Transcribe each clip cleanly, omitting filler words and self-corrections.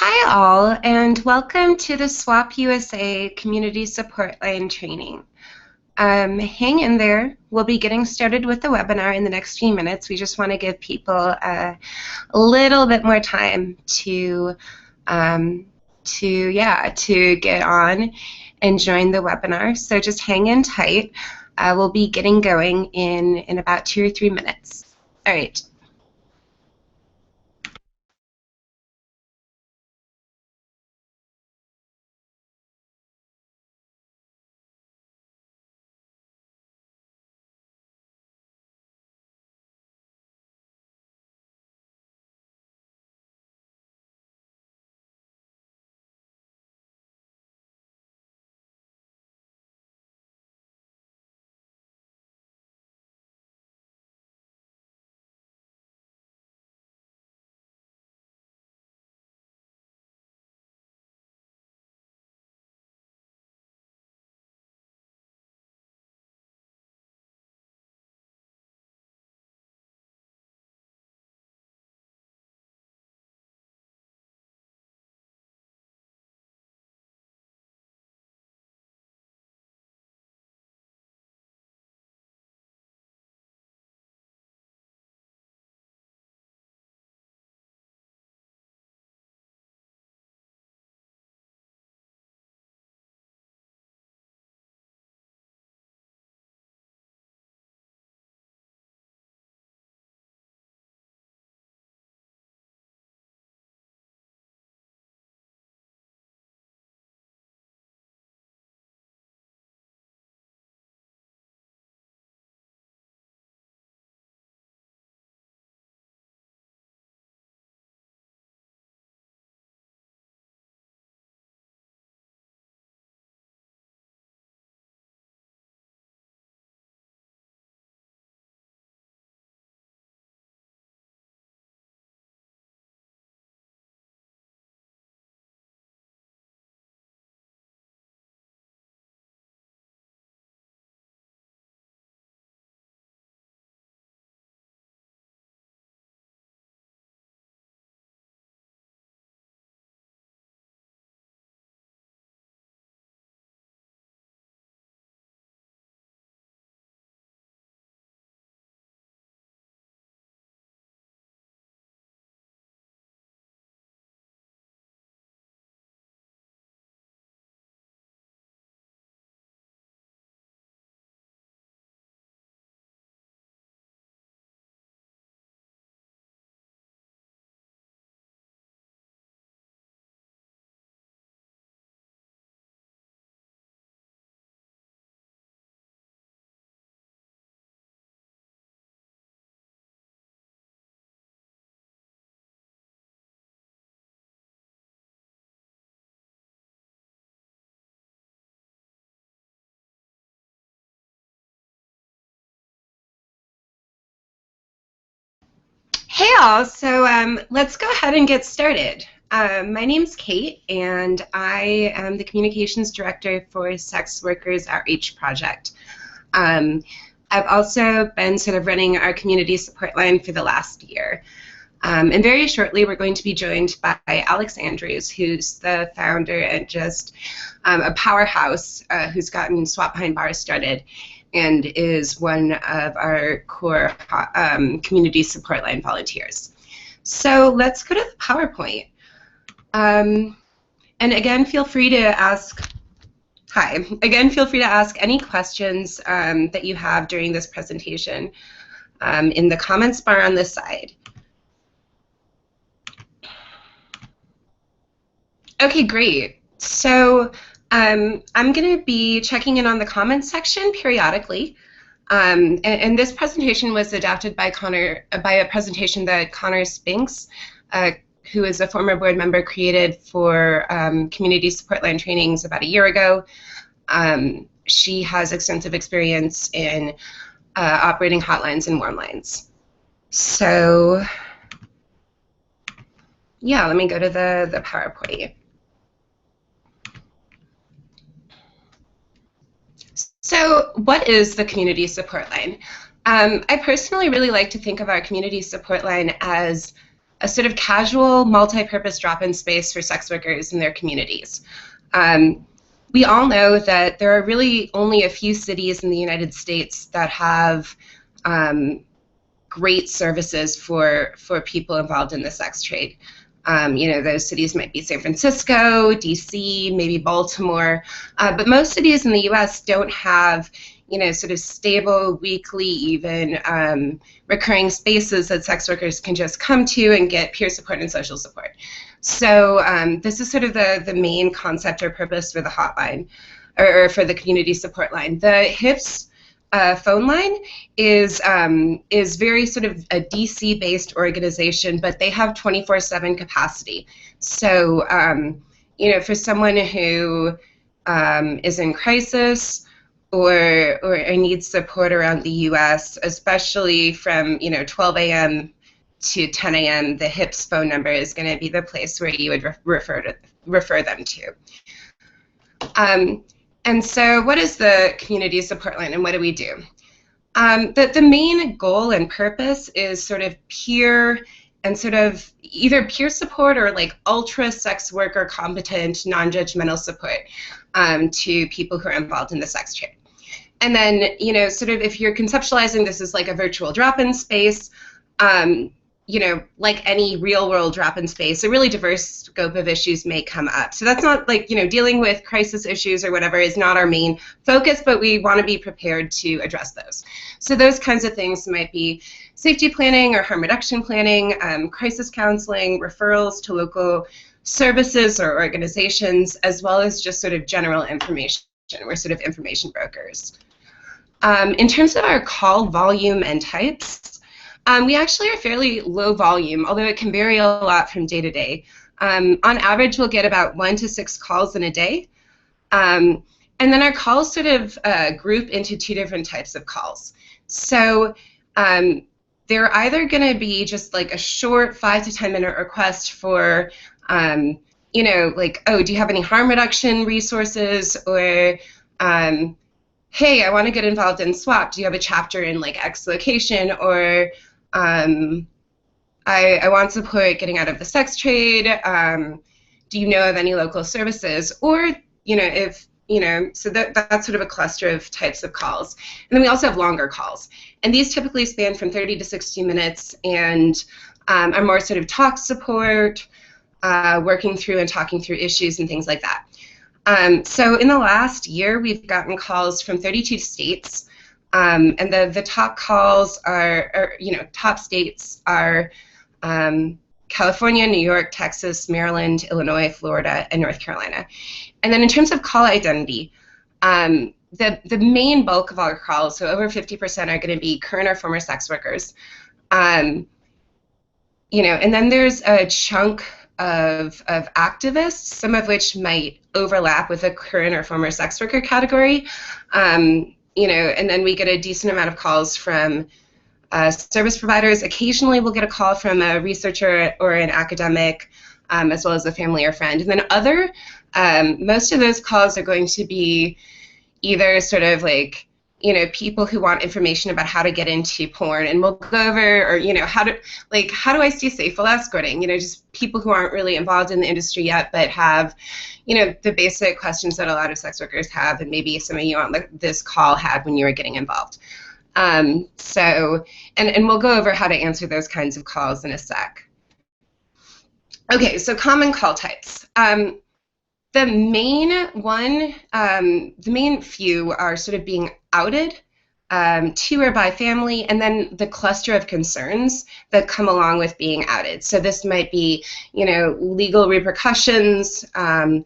Hi all, and welcome to the SWOP-USA Community Support Line training. Hang in there. We'll be getting started with the webinar in the next few minutes. We just want to give people a little bit more time to get on and join the webinar. So just hang in tight. We'll be getting going in about 2 or 3 minutes. All right. Hey all, so let's go ahead and get started. My name's Kate, and I am the Communications Director for Sex Workers Outreach Project. I've also been sort of running our community support line for the last year. And very shortly we're going to be joined by Alex Andrews, who's the founder and just a powerhouse who's gotten SWOP Behind Bars started, and is one of our core community support line volunteers. So let's go to the PowerPoint. And again, feel free to ask, feel free to ask any questions that you have during this presentation in the comments bar on this side. Okay, great. So I'm going to be checking in on the comments section periodically. And this presentation was adapted by a presentation that Connor Spinks, who is a former board member, created for community support line trainings about a year ago. She has extensive experience in operating hotlines and warm lines. So yeah, let me go to the PowerPoint. So what is the community support line? I personally really like to think of our community support line as a sort of casual, multi-purpose drop-in space for sex workers in their communities. We all know that there are really only a few cities in the United States that have great services for people involved in the sex trade. Those cities might be San Francisco, DC, maybe Baltimore, but most cities in the U.S. don't have, sort of stable, weekly, even recurring spaces that sex workers can just come to and get peer support and social support. So this is sort of the main concept or purpose for the hotline, or for the community support line. The HIPS phone line is very sort of a DC-based organization, but they have 24/7 capacity. So, for someone who is in crisis or needs support around the U.S., especially from 12 a.m. to 10 a.m., the HIPS phone number is going to be the place where you would refer them to. And so what is the community support line, and what do we do? The main goal and purpose is sort of peer and sort of either peer support or like ultra sex worker competent, non-judgmental support to people who are involved in the sex trade. And then, sort of if you're conceptualizing this as like a virtual drop-in space, like any real-world drop-in space, a really diverse scope of issues may come up. So that's not like, dealing with crisis issues or whatever is not our main focus, but we want to be prepared to address those. So those kinds of things might be safety planning or harm reduction planning, crisis counseling, referrals to local services or organizations, as well as just sort of general information. We're sort of information brokers. In terms of our call volume and types, we actually are fairly low volume, although it can vary a lot from day to day. On average, we'll get about 1 to 6 calls in a day. And then our calls sort of group into 2 different types of calls. So they're either going to be just like a short 5 to 10 minute request for, like, oh, do you have any harm reduction resources? Or, hey, I want to get involved in SWOP. Do you have a chapter in like X location? Or I want support getting out of the sex trade. Do you know of any local services? Or, so that's sort of a cluster of types of calls. And then we also have longer calls. And these typically span from 30 to 60 minutes and are more sort of talk support, working through and talking through issues and things like that. So in the last year, we've gotten calls from 32 states. And the top calls top states are California, New York, Texas, Maryland, Illinois, Florida, and North Carolina. And then in terms of call identity, the main bulk of our calls, so over 50%, are going to be current or former sex workers. And then there's a chunk of activists, some of which might overlap with a current or former sex worker category. And then we get a decent amount of calls from service providers. Occasionally we'll get a call from a researcher or an academic, as well as a family or friend. And then other, most of those calls are going to be either sort of like, people who want information about how to get into porn, and we'll go over, or, how do I stay safe while escorting? Just people who aren't really involved in the industry yet, but have, the basic questions that a lot of sex workers have, and maybe some of you on this call had when you were getting involved. So, and we'll go over how to answer those kinds of calls in a sec. Okay, so common call types. The main few are sort of being outed to or by family, and then the cluster of concerns that come along with being outed. So this might be, legal repercussions. Can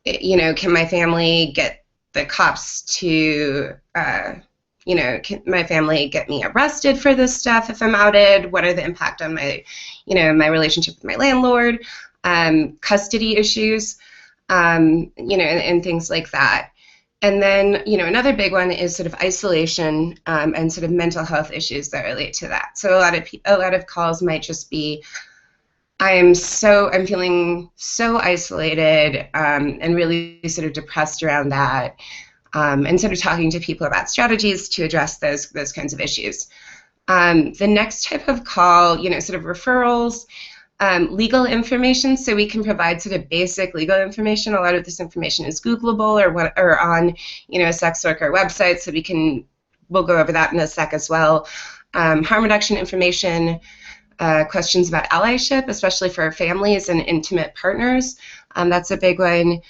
my family get the cops to, can my family get me arrested for this stuff if I'm outed? What are the impact on my, my relationship with my landlord? Custody issues. And things like that. And then, another big one is sort of isolation and sort of mental health issues that relate to that. So a lot of calls might just be, I'm feeling so isolated and really sort of depressed around that, and sort of talking to people about strategies to address those kinds of issues. The next type of call, sort of referrals. Legal information, so we can provide sort of basic legal information. A lot of this information is Googleable or on, a sex worker website, so we'll go over that in a sec as well. Harm reduction information, questions about allyship, especially for families and intimate partners. That's a big one.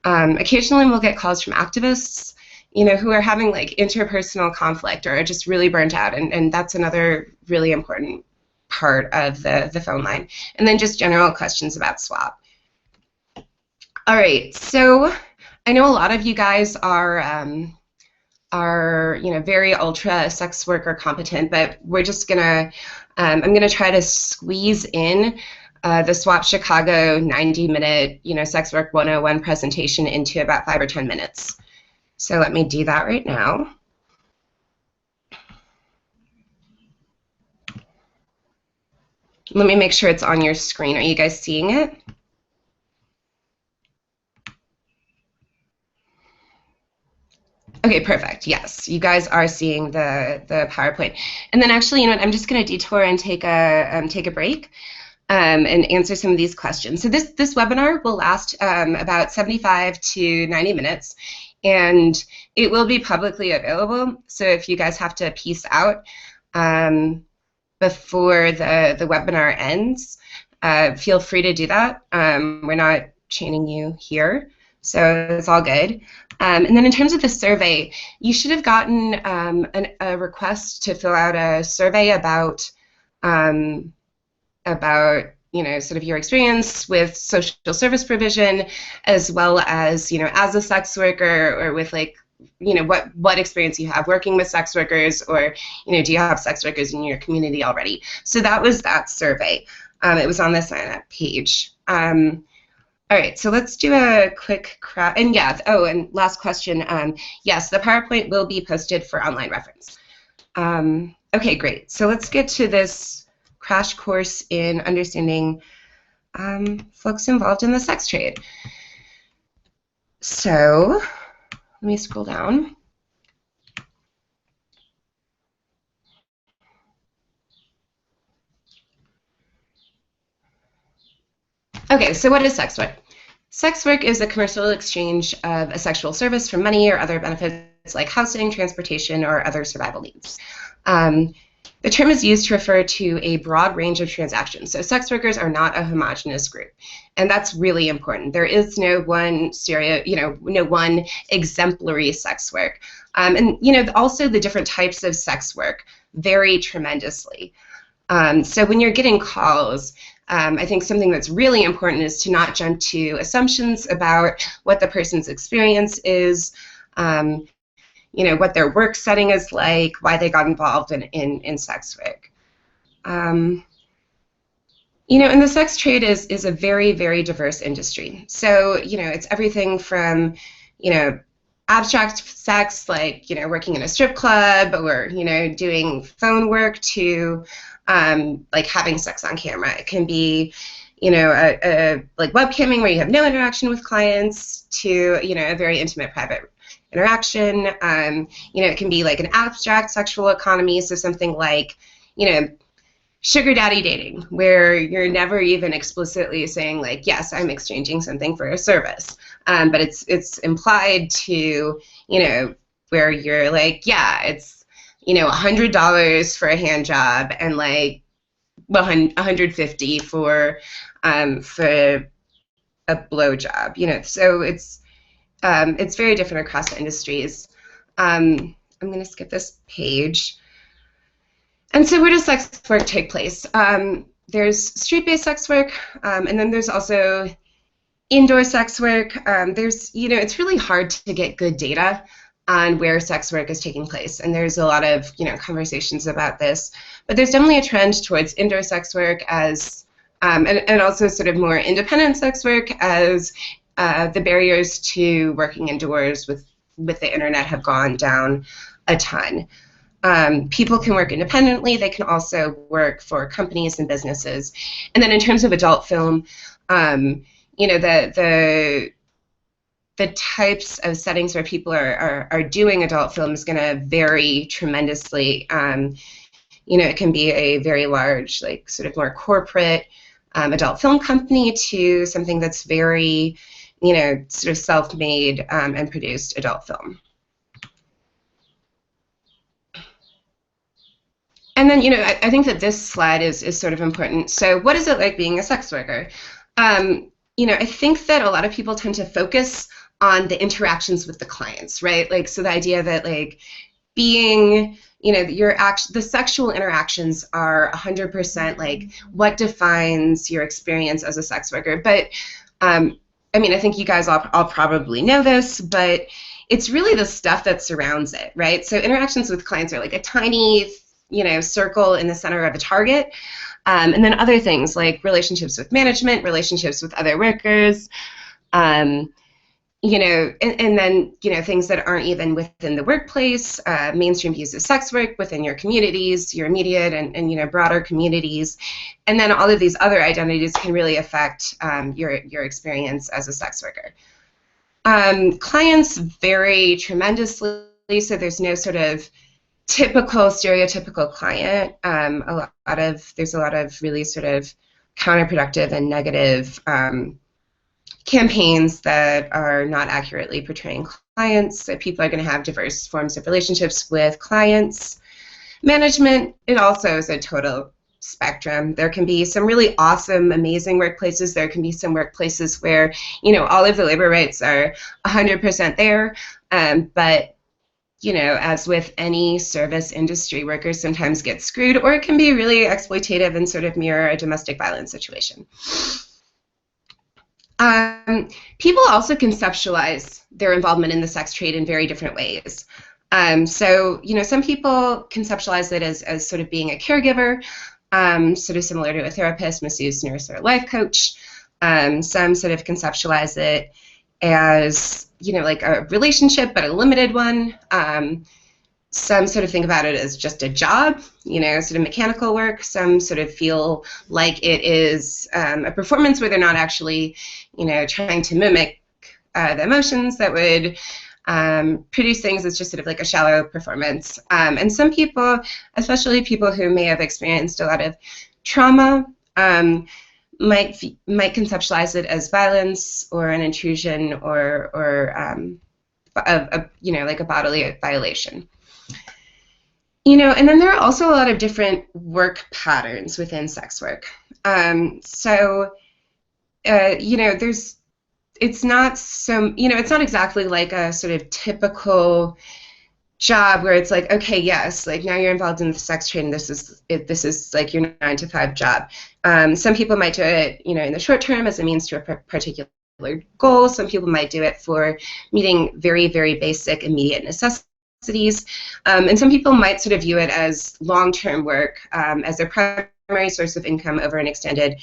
Occasionally we'll get calls from activists, who are having like interpersonal conflict or are just really burnt out, and that's another really important part of the phone line. And then just general questions about SWOP. All right, so I know a lot of you guys are very ultra sex worker competent, but we're just gonna I'm gonna try to squeeze in the SWOP Chicago 90-minute sex work 101 presentation into about 5 or 10 minutes. So let me do that right now. Let me make sure it's on your screen. Are you guys seeing it? Okay, perfect. Yes, you guys are seeing the PowerPoint. And then actually, I'm just going to detour and take a break and answer some of these questions. So this webinar will last about 75 to 90 minutes, and it will be publicly available. So if you guys have to peace out before the webinar ends, feel free to do that. We're not chaining you here, so it's all good. And then in terms of the survey, you should have gotten a request to fill out a survey about sort of your experience with social service provision, as well as as a sex worker, or with like what experience you have working with sex workers, or do you have sex workers in your community already? So that was that survey. It was on the sign up page. All right, so let's do a quick and yeah, oh, and last question. Yes, the PowerPoint will be posted for online reference. Okay, great. So let's get to this crash course in understanding folks involved in the sex trade. So let me scroll down. Okay, so what is sex work? Sex work is a commercial exchange of a sexual service for money or other benefits like housing, transportation, or other survival needs. The term is used to refer to a broad range of transactions. So sex workers are not a homogenous group, and that's really important. There is no one no one exemplary sex work, and also the different types of sex work vary tremendously. So when you're getting calls, I think something that's really important is to not jump to assumptions about what the person's experience is, what their work setting is like, why they got involved in sex work. And the sex trade is a very, very diverse industry. So, it's everything from, abstract sex, like, working in a strip club, or, doing phone work, to like having sex on camera. It can be, like webcamming where you have no interaction with clients, to, a very intimate private interaction. It can be like an abstract sexual economy, so something like, sugar daddy dating, where you're never even explicitly saying like, yes, I'm exchanging something for a service, but it's implied to, where you're like, yeah, it's $100 for a hand job, and like $150 for a blow job. So it's very different across the industries. I'm going to skip this page. And so where does sex work take place? There's street-based sex work, and then there's also indoor sex work. It's really hard to get good data on where sex work is taking place, and there's a lot of conversations about this, but there's definitely a trend towards indoor sex work as and also sort of more independent sex work, as the barriers to working indoors with the internet have gone down a ton. People can work independently. They can also work for companies and businesses. And then in terms of adult film, the types of settings where people are doing adult film is going to vary tremendously. It can be a very large, like sort of more corporate adult film company to something that's very, sort of self-made and produced adult film. And then, I think that this slide is sort of important. So what is it like being a sex worker? I think that a lot of people tend to focus on the interactions with the clients, right? Like, so the idea that like being, the sexual interactions are 100% like what defines your experience as a sex worker. But I think you guys all probably know this, but it's really the stuff that surrounds it, right? So interactions with clients are like a tiny, circle in the center of a target. And then other things like relationships with management, relationships with other workers, and then, things that aren't even within the workplace, mainstream views of sex work within your communities, your immediate and broader communities. And then all of these other identities can really affect your experience as a sex worker. Clients vary tremendously, so there's no sort of typical stereotypical client. There's a lot of really sort of counterproductive and negative campaigns that are not accurately portraying clients. So people are going to have diverse forms of relationships with clients. Management, it also is a total spectrum. There can be some really awesome, amazing workplaces. There can be some workplaces where, all of the labor rights are 100% there, but as with any service industry, workers sometimes get screwed, or it can be really exploitative and sort of mirror a domestic violence situation. People also conceptualize their involvement in the sex trade in very different ways. So, some people conceptualize it as sort of being a caregiver, sort of similar to a therapist, masseuse, nurse, or life coach. Some sort of conceptualize it as, like a relationship, but a limited one. Some sort of think about it as just a job, sort of mechanical work. Some sort of feel like it is a performance where they're not actually, trying to mimic the emotions that would produce things. It's just sort of like a shallow performance. And some people, especially people who may have experienced a lot of trauma, might conceptualize it as violence or an intrusion or like a bodily violation. And then there are also a lot of different work patterns within sex work. It's not exactly like a sort of typical job where it's like, okay, yes, like now you're involved in the sex trade and this is like your 9-to-5 job. Some people might do it, in the short term as a means to a particular goal. Some people might do it for meeting very, very basic immediate necessities. And some people might sort of view it as long-term work as their primary source of income over an extended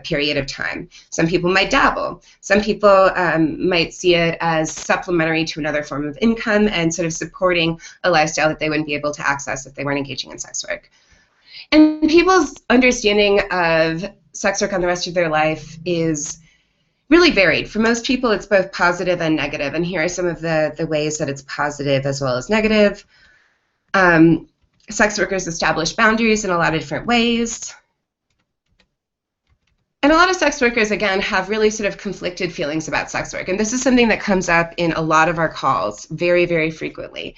period of time. Some people might dabble. Some people might see it as supplementary to another form of income and sort of supporting a lifestyle that they wouldn't be able to access if they weren't engaging in sex work. And people's understanding of sex work on the rest of their life is really varied. For most people, it's both positive and negative, and here are some of the ways that it's positive as well as negative. Sex workers establish boundaries in a lot of different ways. And a lot of sex workers, again, have really sort of conflicted feelings about sex work, and this is something that comes up in a lot of our calls very, very frequently.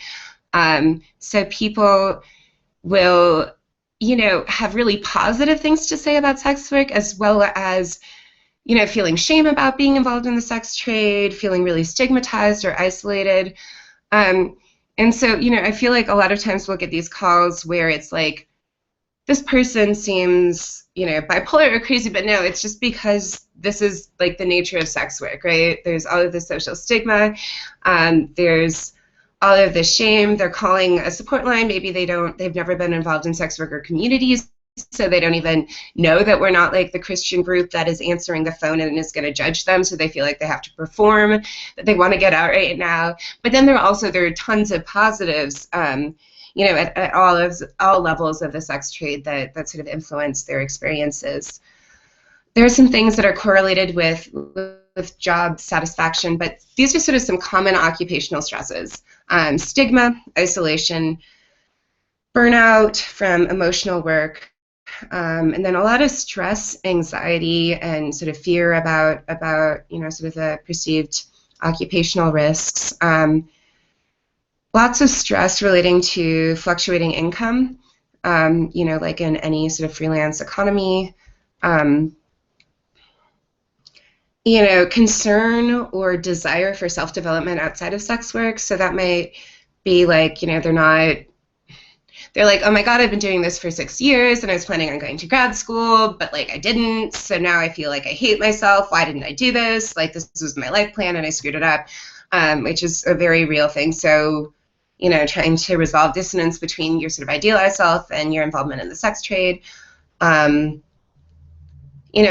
So people will, have really positive things to say about sex work, as well as, feeling shame about being involved in the sex trade, feeling really stigmatized or isolated. And so, I feel like a lot of times we'll get these calls where it's like, this person seems, bipolar or crazy, but no, it's just because this is like the nature of sex work, right? There's all of the social stigma, there's all of the shame. They're calling a support line. Maybe they've never been involved in sex worker communities, so they don't even know that we're not like the Christian group that is answering the phone and is going to judge them, so they feel like they have to perform, that they want to get out right now. But then there are tons of positives, at all levels of the sex trade that sort of influence their experiences. There are some things that are correlated with job satisfaction, but these are sort of some common occupational stresses. Stigma, isolation, burnout from emotional work, and then a lot of stress, anxiety, and sort of fear about sort of the perceived occupational risks. Lots of stress relating to fluctuating income, like in any sort of freelance economy. Um, concern or desire for self-development outside of sex work. So that might be like, they're like, oh my God, I've been doing this for 6 years and I was planning on going to grad school, but like I didn't. So now I feel like I hate myself. Why didn't I do this? Like this was my life plan and I screwed it up, which is a very real thing. So, trying to resolve dissonance between your sort of idealized self and your involvement in the sex trade.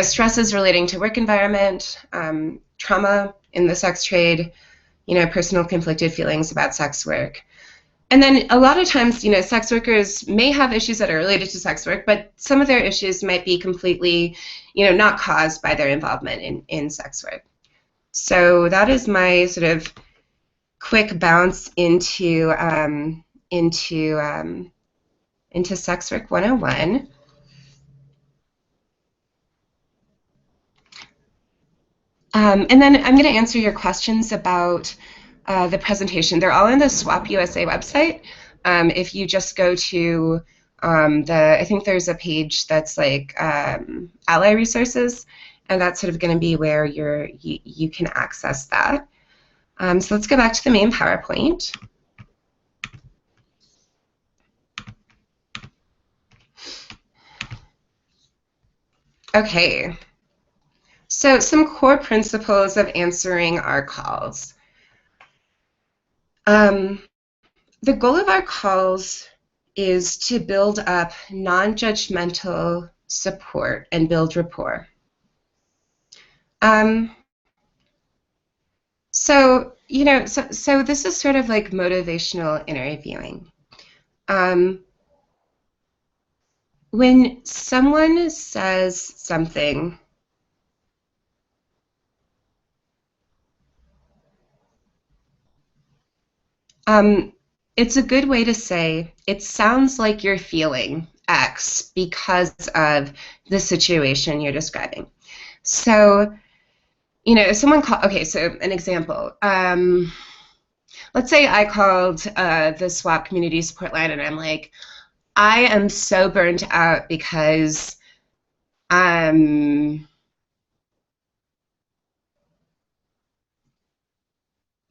Stresses relating to work environment, trauma in the sex trade, personal conflicted feelings about sex work. And then a lot of times, sex workers may have issues that are related to sex work, but some of their issues might be completely, not caused by their involvement in sex work. So that is my sort of quick bounce into Sex Work 101. And then I'm going to answer your questions about the presentation. They're all on the SWOP-USA website. If you just go to I think there's a page that's like ally resources, and that's sort of going to be where you can access that. So let's go back to the main PowerPoint. Okay. So some core principles of answering our calls. The goal of our calls is to build up non-judgmental support and build rapport. So this is sort of like motivational interviewing. When someone says something, it's a good way to say, it sounds like you're feeling X because of the situation you're describing. So, if someone okay, so an example. Let's say I called the SWOP community support line and I'm like, I am so burnt out because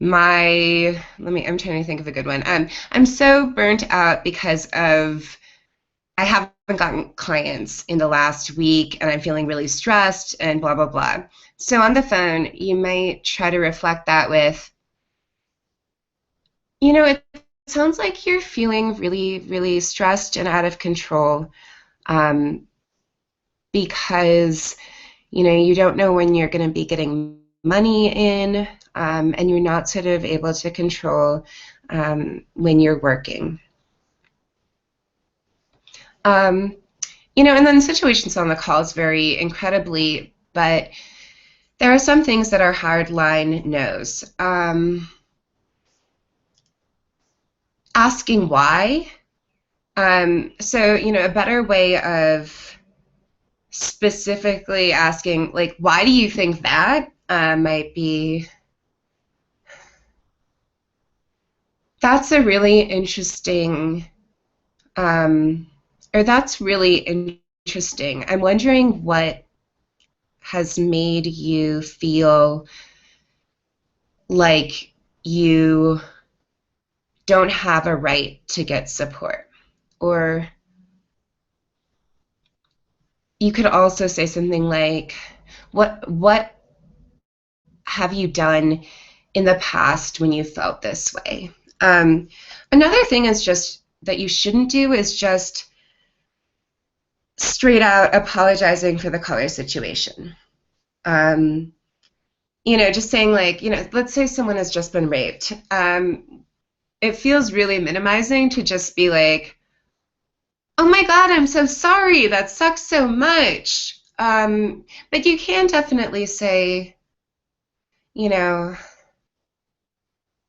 I'm trying to think of a good one. I'm so burnt out because of I haven't gotten clients in the last week and I'm feeling really stressed and blah, blah, blah. So on the phone, you might try to reflect that with, it sounds like you're feeling really, really stressed and out of control because, you don't know when you're going to be getting money in and you're not sort of able to control when you're working. And then situations on the calls vary incredibly, but there are some things that are hard line no's. Asking why. So, a better way of specifically asking, like, why do you think that might be, that's a really interesting, or that's really interesting. I'm wondering what has made you feel like you don't have a right to get support. Or you could also say something like, what have you done in the past when you felt this way? Another thing is just that you shouldn't do is just straight out apologizing for the color situation. Just saying like, let's say someone has just been raped. It feels really minimizing to just be like, oh my God, I'm so sorry, that sucks so much. But you can definitely say,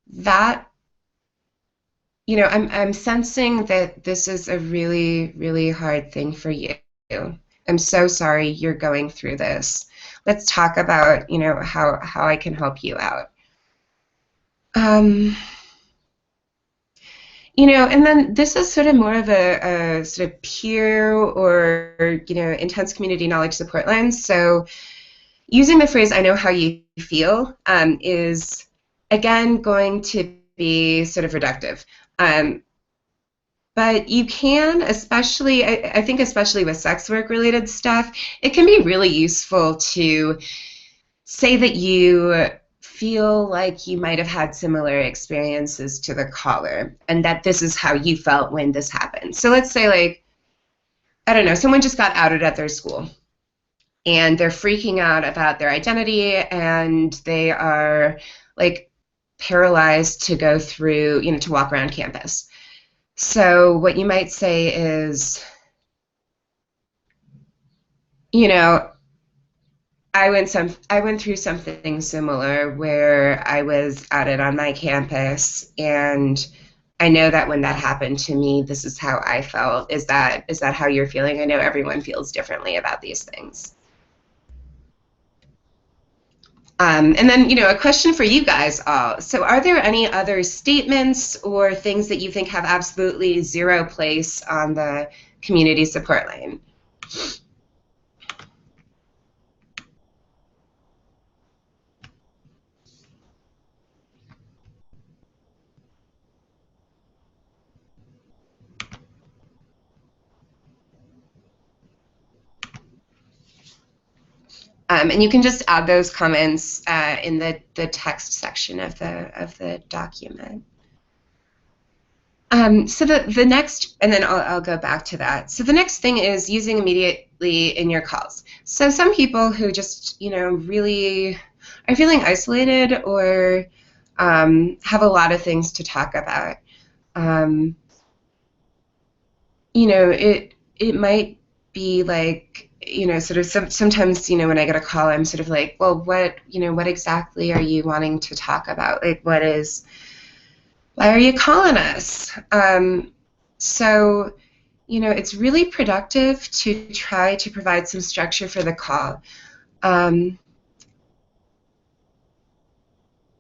that, I'm sensing that this is a really, really hard thing for you. I'm so sorry you're going through this. Let's talk about, how I can help you out. And then this is sort of more of a sort of peer or, intense community knowledge support line. So using the phrase, "I know how you feel," is, again, going to be sort of reductive. But you can, especially, I think especially with sex work related stuff, it can be really useful to say that you feel like you might have had similar experiences to the caller and that this is how you felt when this happened. So let's say, like, I don't know, someone just got outed at their school and they're freaking out about their identity and they are like paralyzed to go through, to walk around campus. So what you might say is, I went through something similar where I was outed on my campus, and I know that when that happened to me, this is how I felt. Is that how you're feeling? I know everyone feels differently about these things. And then, a question for you guys all. So are there any other statements or things that you think have absolutely zero place on the community support line? And you can just add those comments in the text section of the document. So the next, and then I'll go back to that. So the next thing is using immediately in your calls. So some people who just, really are feeling isolated or have a lot of things to talk about. It might be like, sort of sometimes, when I get a call, I'm sort of like, well, what exactly are you wanting to talk about? Like, why are you calling us? So, it's really productive to try to provide some structure for the call.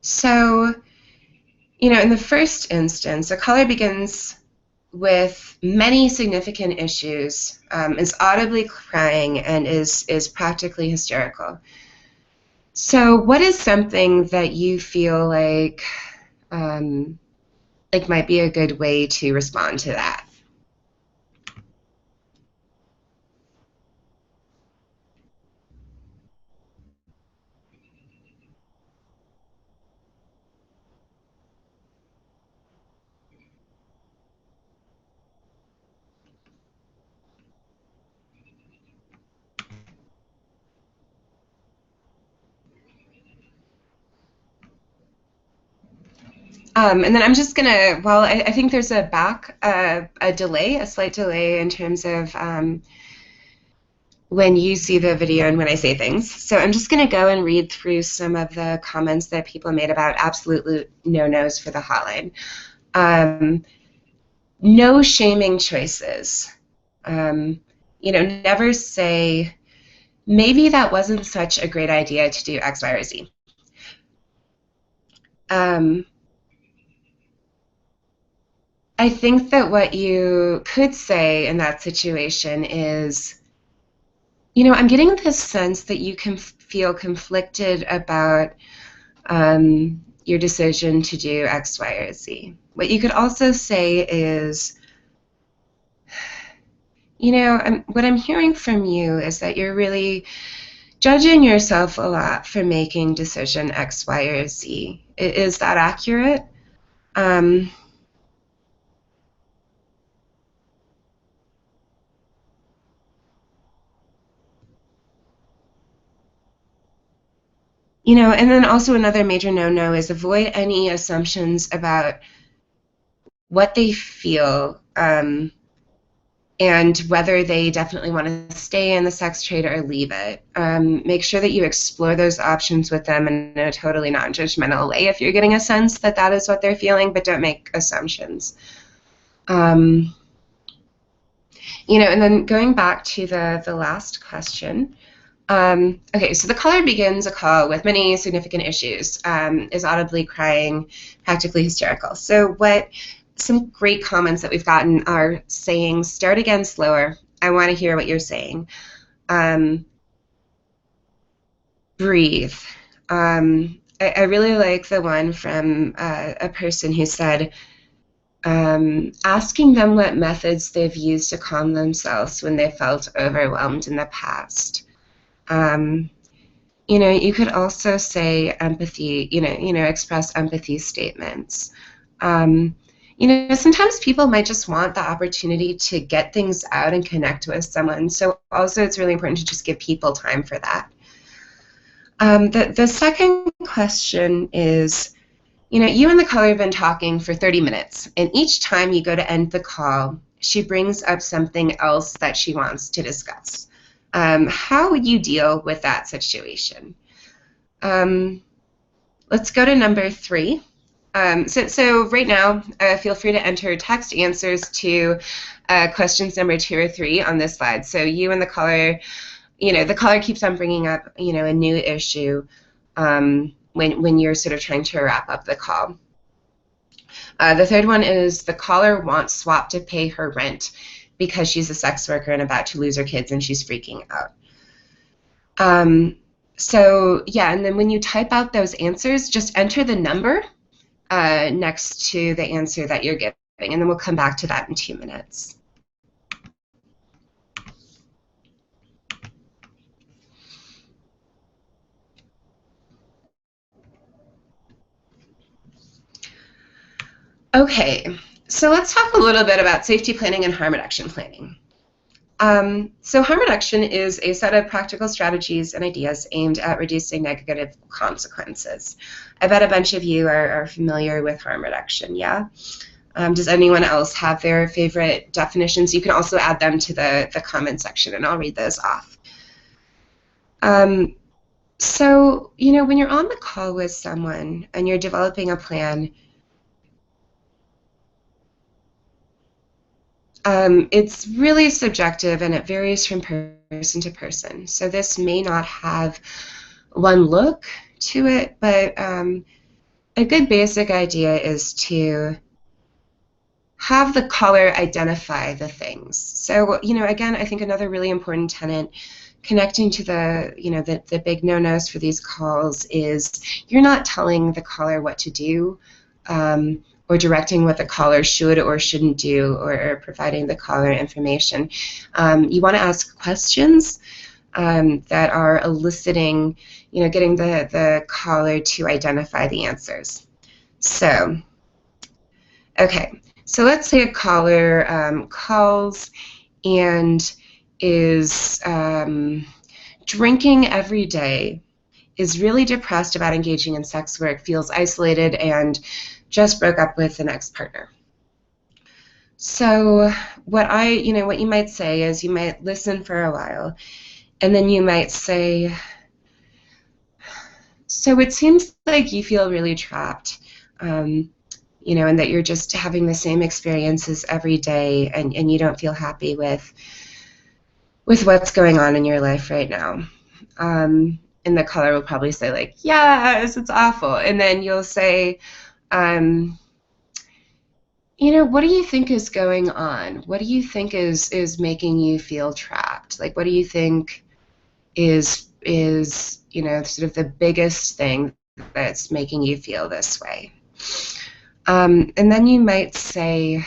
So, in the first instance, a caller begins with many significant issues, is audibly crying, and is practically hysterical. So what is something that you feel like might be a good way to respond to that? And then I'm just gonna, well, I think there's a slight delay in terms of when you see the video and when I say things. So I'm just gonna go and read through some of the comments that people made about absolute no-nos for the hotline. No shaming choices. Never say, maybe that wasn't such a great idea to do X, Y, or Z. I think that what you could say in that situation is, I'm getting this sense that you can feel conflicted about your decision to do X, Y, or Z. What you could also say is, what I'm hearing from you is that you're really judging yourself a lot for making decision X, Y, or Z. Is that accurate? And then also another major no-no is avoid any assumptions about what they feel and whether they definitely want to stay in the sex trade or leave it. Make sure that you explore those options with them in a totally non-judgmental way if you're getting a sense that that is what they're feeling, but don't make assumptions. And then going back to the last question. Okay, so the caller begins a call with many significant issues, is audibly crying, practically hysterical. So some great comments that we've gotten are saying, start again slower. I want to hear what you're saying. Breathe. I really like the one from a person who said, asking them what methods they've used to calm themselves when they felt overwhelmed in the past. You could also say empathy, express empathy statements. Sometimes people might just want the opportunity to get things out and connect with someone. So also it's really important to just give people time for that. The second question is, you and the caller have been talking for 30 minutes, and each time you go to end the call, she brings up something else that she wants to discuss. How would you deal with that situation? Let's go to number 3. So right now, feel free to enter text answers to questions number 2 or 3 on this slide. So you and the caller, the caller keeps on bringing up, a new issue when you're sort of trying to wrap up the call. The third one is the caller wants SWOP to pay her rent because she's a sex worker and about to lose her kids and she's freaking out. So yeah, and then when you type out those answers, just enter the number next to the answer that you're giving, and then we'll come back to that in 2 minutes. Okay, so let's talk a little bit about safety planning and harm reduction planning. So harm reduction is a set of practical strategies and ideas aimed at reducing negative consequences. I bet a bunch of you are familiar with harm reduction, yeah? Does anyone else have their favorite definitions? You can also add them to the comment section, and I'll read those off. So, when you're on the call with someone and you're developing a plan, it's really subjective and it varies from person to person. So this may not have one look to it, but a good basic idea is to have the caller identify the things. So, again, I think another really important tenet connecting to the big no-nos for these calls is you're not telling the caller what to do, or directing what the caller should or shouldn't do, or providing the caller information. You want to ask questions that are eliciting, getting the caller to identify the answers. So, okay, so let's say a caller calls and is drinking every day, is really depressed about engaging in sex work, feels isolated, and just broke up with an ex-partner. So what you might say is you might listen for a while, and then you might say, so it seems like you feel really trapped, and that you're just having the same experiences every day, and you don't feel happy with what's going on in your life right now. And the caller will probably say, like, yes, it's awful. And then you'll say, what do you think is going on? What do you think is making you feel trapped? Like, what do you think is sort of the biggest thing that's making you feel this way? And then you might say,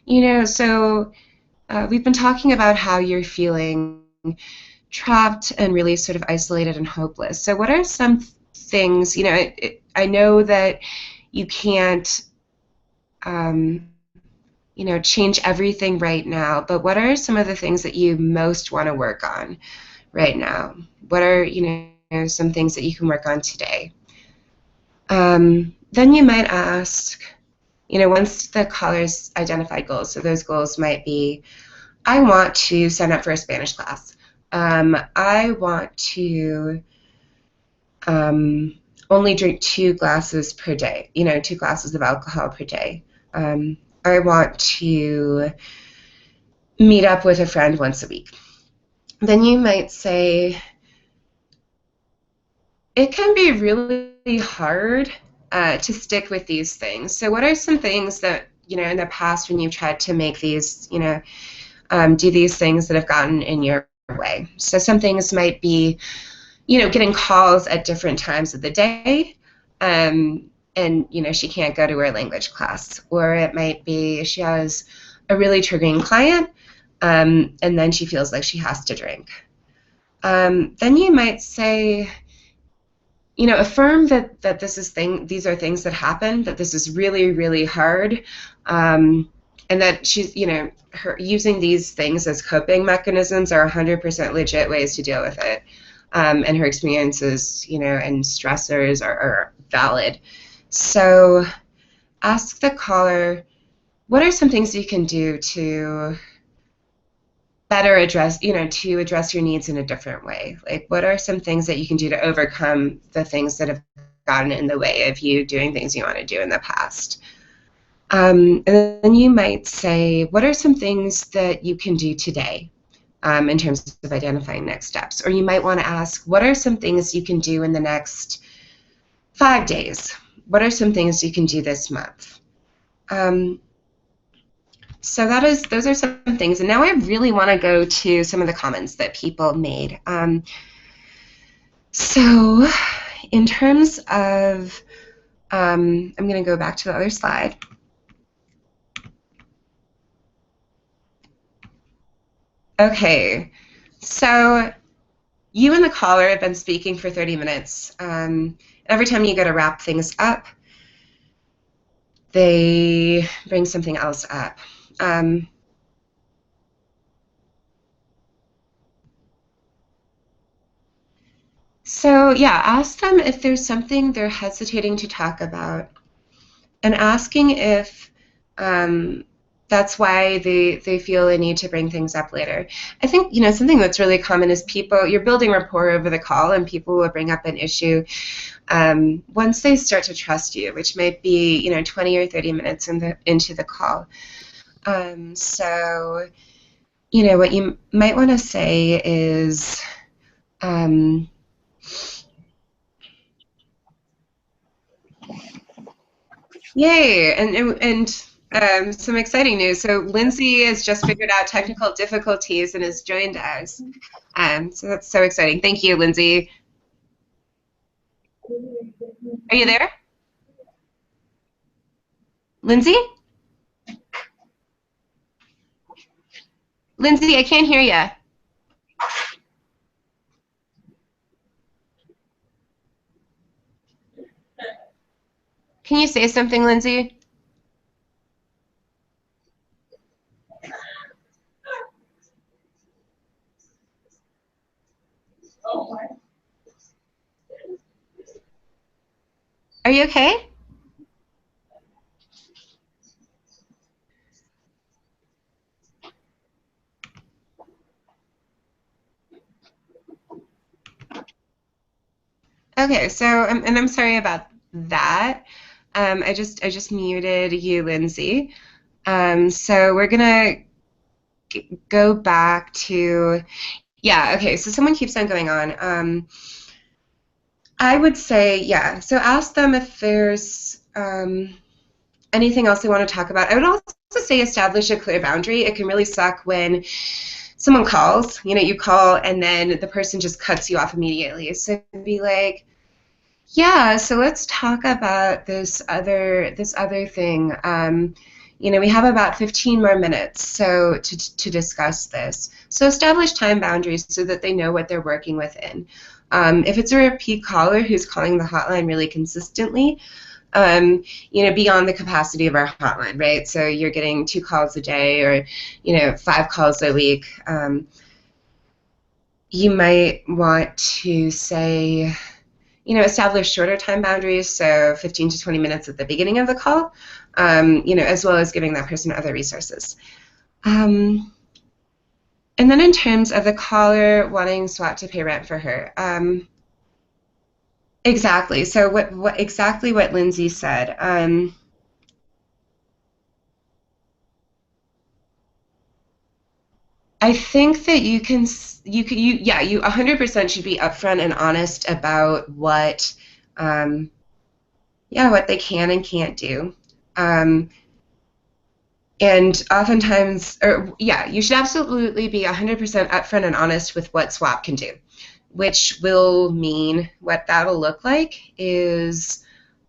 so we've been talking about how you're feeling trapped and really sort of isolated and hopeless. So what are some things, I know that you can't, change everything right now, but what are some of the things that you most want to work on right now? What are, some things that you can work on today? Then you might ask, once the caller's identified goals, so those goals might be, I want to sign up for a Spanish class. I want to only drink 2 glasses per day, 2 glasses of alcohol per day. I want to meet up with a friend once a week. Then you might say, it can be really hard to stick with these things. So what are some things that, in the past when you've tried to make these, do these things that have gotten in your way? So some things might be, getting calls at different times of the day. And, she can't go to her language class. Or it might be she has a really triggering client, and then she feels like she has to drink. Then you might say, affirm that these are things that happen, that this is really, really hard, and that she's, her using these things as coping mechanisms are 100% legit ways to deal with it. And her experiences, and stressors are valid. So ask the caller, what are some things you can do to better address, to address your needs in a different way? Like, what are some things that you can do to overcome the things that have gotten in the way of you doing things you want to do in the past? And then you might say, what are some things that you can do today in terms of identifying next steps? Or you might want to ask, what are some things you can do in the next 5 days? What are some things you can do this month? So those are some things. And now I really want to go to some of the comments that people made. So in terms of, I'm going to go back to the other slide. Okay, so you and the caller have been speaking for 30 minutes. Every time you go to wrap things up, they bring something else up. So yeah, ask them if there's something they're hesitating to talk about, and asking if that's why they feel a need to bring things up later. I think, something that's really common is you're building rapport over the call, and people will bring up an issue once they start to trust you, which might be, 20 or 30 minutes into the call. So, what you might want to say is, yay, and some exciting news. So Lindsay has just figured out technical difficulties and has joined us. So that's so exciting. Thank you, Lindsay. Are you there? Lindsay? Lindsay, I can't hear you. Can you say something, Lindsay? Are you okay? Okay, so and I'm sorry about that. I just muted you, Lindsay. So we're gonna go back to, yeah, okay, so someone keeps on going on. I would say, yeah, so ask them if there's anything else they want to talk about. I would also say establish a clear boundary. It can really suck when someone calls, you call and then the person just cuts you off immediately. So be like, yeah, so let's talk about this other thing. We have about 15 more minutes so to discuss this. So establish time boundaries so that they know what they're working within. If it's a repeat caller who's calling the hotline really consistently, beyond the capacity of our hotline, right? So you're getting 2 calls a day or, 5 calls a week. You might want to say, establish shorter time boundaries, so 15 to 20 minutes at the beginning of the call, as well as giving that person other resources. And then in terms of the caller wanting SWOP to pay rent for her, exactly. So exactly what Lindsay said. I think that you 100% should be upfront and honest about um, what they can and can't do. Um, and oftentimes, or yeah, you should absolutely be 100% upfront and honest with what SWOP can do, which will mean what that'll look like is,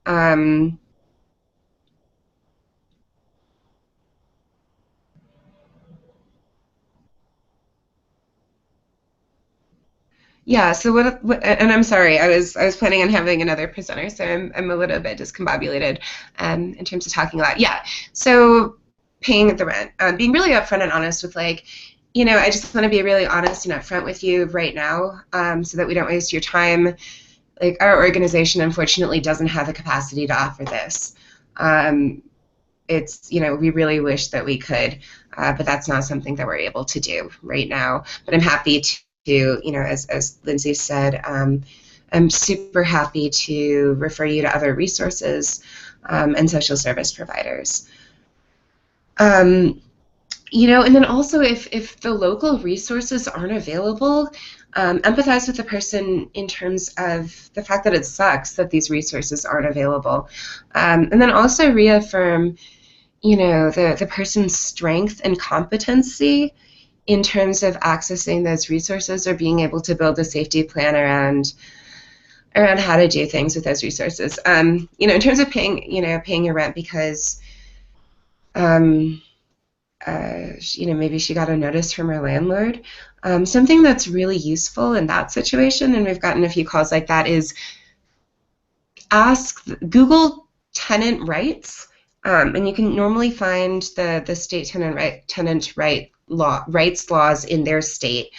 um, yeah. So and I'm sorry, I was planning on having another presenter, so I'm a little bit discombobulated, in terms of talking a lot. Yeah. So paying the rent, being really upfront and honest with like, I just want to be really honest and upfront with you right now, so that we don't waste your time. Like our organization, unfortunately, doesn't have the capacity to offer this. Um, it's we really wish that we could, but that's not something that we're able to do right now. But I'm happy to as Lindsay said, I'm super happy to refer you to other resources, and social service providers. um, and then also if the local resources aren't available, empathize with the person in terms of the fact that it sucks that these resources aren't available, and then also reaffirm the person's strength and competency in terms of accessing those resources or being able to build a safety plan around how to do things with those resources. In terms of paying your rent because um, maybe she got a notice from her landlord. Something that's really useful in that situation, and we've gotten a few calls like that, is Google tenant rights, and you can normally find the state rights laws in their state.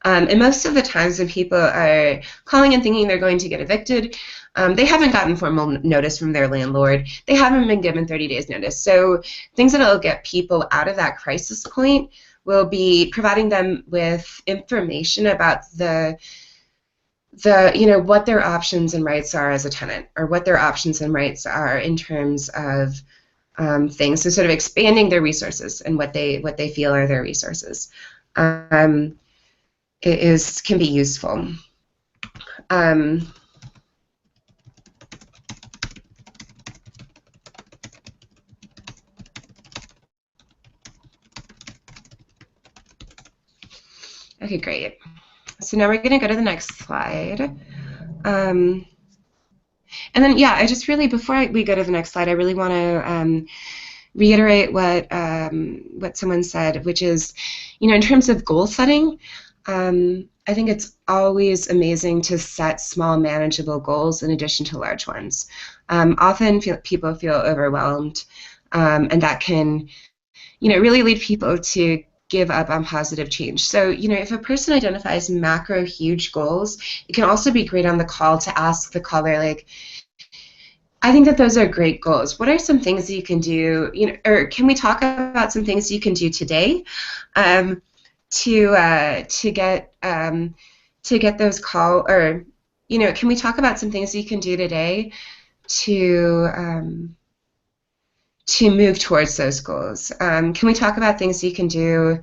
And most of the times when people are calling and thinking they're going to get evicted, they haven't gotten formal notice from their landlord. They haven't been given 30 days notice. So things that will get people out of that crisis point will be providing them with information about what their options and rights are as a tenant, or what their options and rights are in terms of things. So sort of expanding their resources and what they feel are their resources. Can be useful. Um, okay, great. So now we're going to go to the next slide. And then, yeah, I just really, before we go to the next slide, I really want to reiterate what someone said, which is, in terms of goal setting, I think it's always amazing to set small, manageable goals in addition to large ones. Often people feel overwhelmed, and that can, really lead people to give up on positive change. So, if a person identifies macro huge goals, it can also be great on the call to ask the caller, like, I think that those are great goals. What are some things that you can do, or can we talk about some things you can do today, to get those or can we talk about some things you can do today to move towards those goals? Can we talk about things you can do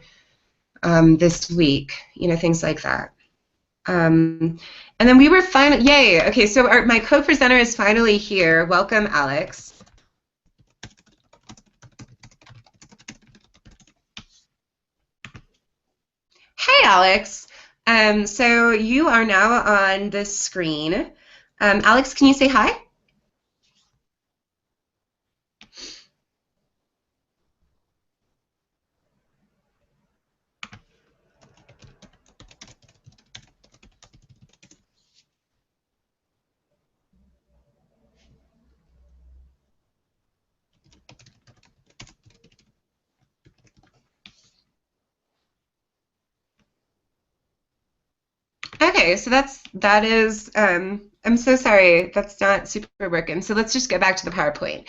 this week? Things like that. And then we were finally, yay! Okay, so my co-presenter is finally here. Welcome, Alex. Hey, Alex. So you are now on the screen. Alex, can you say hi? Okay, so that is, I'm so sorry, that's not super working. So let's just go back to the PowerPoint.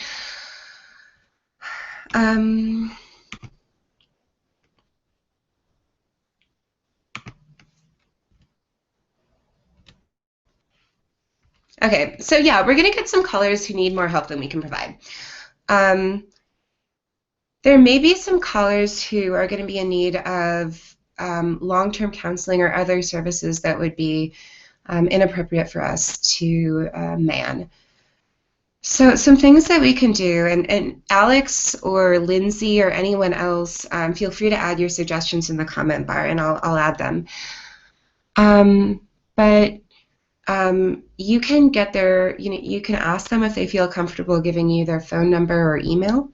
Okay, so yeah, we're gonna get some callers who need more help than we can provide. There may be some callers who are going to be in need of long-term counseling or other services that would be inappropriate for us to man. So some things that we can do, and Alex or Lindsay or anyone else, feel free to add your suggestions in the comment bar, and I'll add them. But you can get their, you can ask them if they feel comfortable giving you their phone number or email,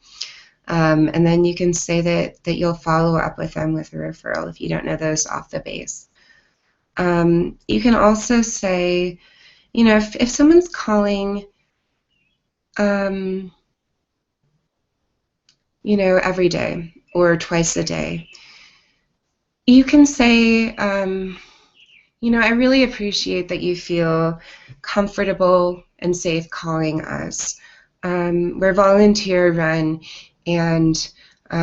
and then you can say that you'll follow up with them with a referral if you don't know those off the base. You can also say, if someone's calling, every day or twice a day, you can say, I really appreciate that you feel comfortable and safe calling us. We're volunteer run, and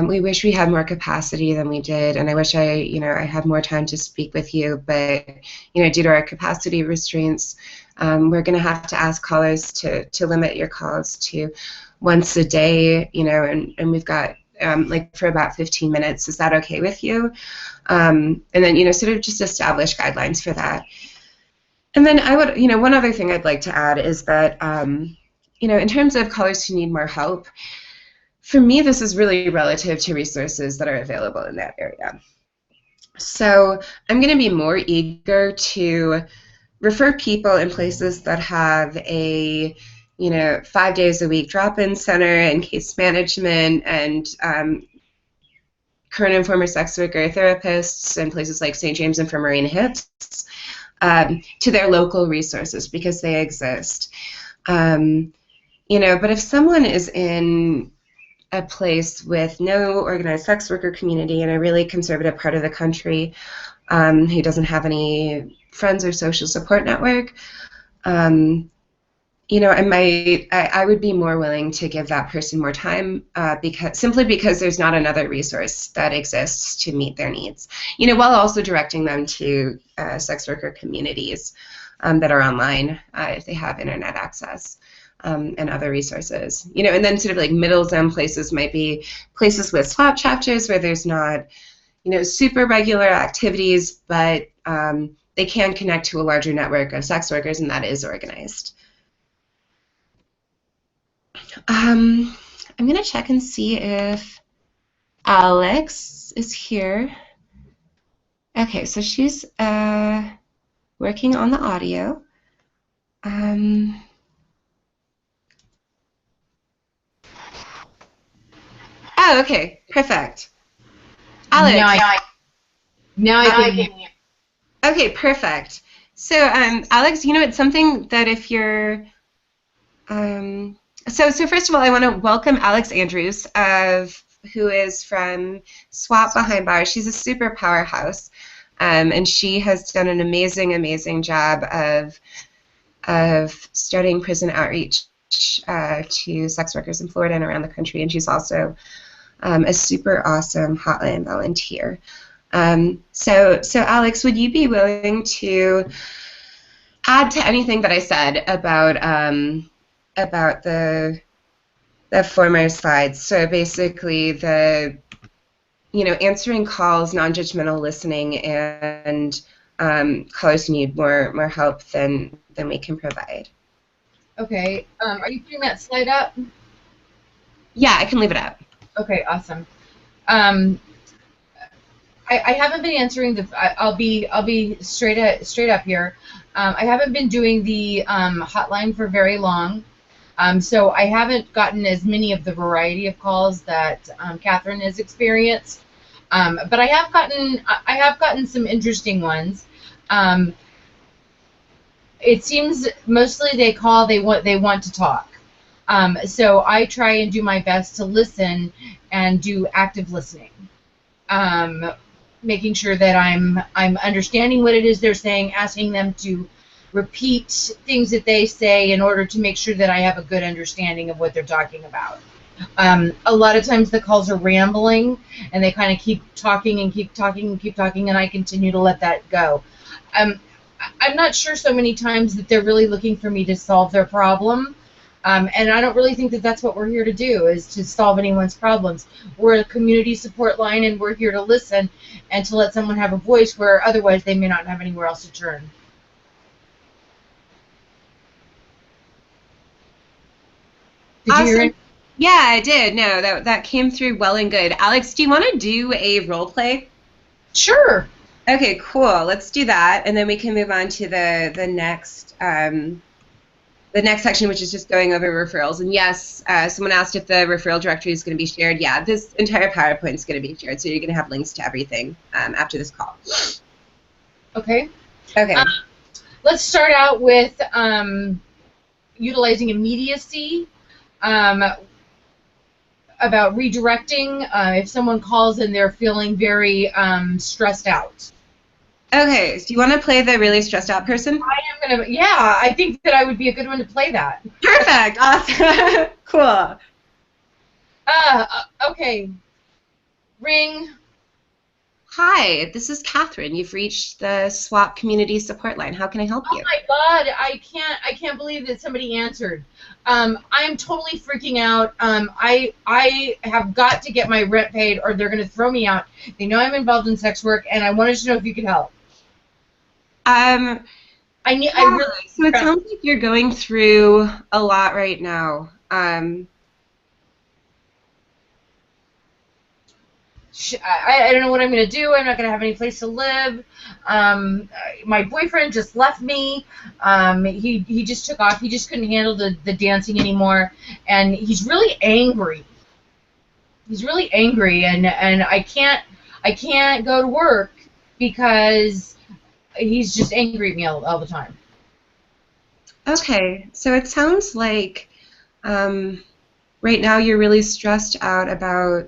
we wish we had more capacity than we did, and I wish I had more time to speak with you, but due to our capacity restraints, we're going to have to ask callers to limit your calls to once a day, and we've got for about 15 minutes. Is that okay with you? And then, sort of just establish guidelines for that. And then I would, one other thing I'd like to add is that, in terms of callers who need more help, for me, this is really relative to resources that are available in that area. So I'm going to be more eager to refer people in places that have a 5 days a week drop-in center and case management and current and former sex worker therapists and places like St. James Infirmary and HIPS to their local resources because they exist. But if someone is in a place with no organized sex worker community in a really conservative part of the country, who doesn't have any friends or social support network, I would be more willing to give that person more time simply because there's not another resource that exists to meet their needs, while also directing them to sex worker communities that are online if they have internet access. And other resources, and then sort of like middle zone places might be places with SWOP chapters where there's not, super regular activities, but they can connect to a larger network of sex workers, and that is organized. I'm going to check and see if Alex is here. Okay, so she's working on the audio. Oh, okay, perfect. Alex. Now I can hear. Okay, perfect. So, Alex, it's something that if you're, so first of all, I want to welcome Alex Andrews, who is from SWOP Behind Bars. She's a super powerhouse, and she has done an amazing, amazing job of starting prison outreach to sex workers in Florida and around the country, and she's also a super awesome hotline volunteer. So Alex, would you be willing to add to anything that I said about the former slides? So basically, the answering calls, non-judgmental listening, and callers who need more help than we can provide. Okay. Are you putting that slide up? Yeah, I can leave it up. Okay, awesome. I haven't been answering the. I'll be straight up here. I haven't been doing the hotline for very long, so I haven't gotten as many of the variety of calls that Catherine has experienced. But I have gotten some interesting ones. It seems mostly they call, they want to talk. So I try and do my best to listen and do active listening, making sure that I'm understanding what it is they're saying, asking them to repeat things that they say in order to make sure that I have a good understanding of what they're talking about. A lot of times the calls are rambling, and they kind of keep talking and keep talking and keep talking, and I continue to let that go. I'm not sure so many times that they're really looking for me to solve their problem. And I don't really think that that's what we're here to do, is to solve anyone's problems. We're a community support line, and we're here to listen and to let someone have a voice where otherwise they may not have anywhere else to turn. Did you hear Awesome. it? Yeah, I did. No, that came through well and good. Alex, do you want to do a role play? Sure. Okay, cool. Let's do that, and then we can move on to the next section, which is just going over referrals. And yes, someone asked if the referral directory is going to be shared. Yeah, this entire PowerPoint is going to be shared, so you're going to have links to everything after this call. Okay. Okay. Let's start out with utilizing immediacy. About redirecting if someone calls and they're feeling very stressed out. Okay, so you want to play the really stressed out person? I am gonna, yeah, I think that I would be a good one to play that. Perfect, awesome, cool. Okay, ring. Hi, this is Catherine. You've reached the SWOP community support line. How can I help you? Oh my God, I can't believe that somebody answered. I'm totally freaking out. I have got to get my rent paid or they're gonna throw me out. They know I'm involved in sex work, and I wanted to know if you could help. Yeah, I really. so it sounds like you're going through a lot right now. I don't know what I'm going to do. I'm not going to have any place to live. My boyfriend just left me. He just took off. He just couldn't handle the dancing anymore. And he's really angry. He's really angry, and I can't go to work because he's just angry at me all the time. Okay, so it sounds like right now you're really stressed out about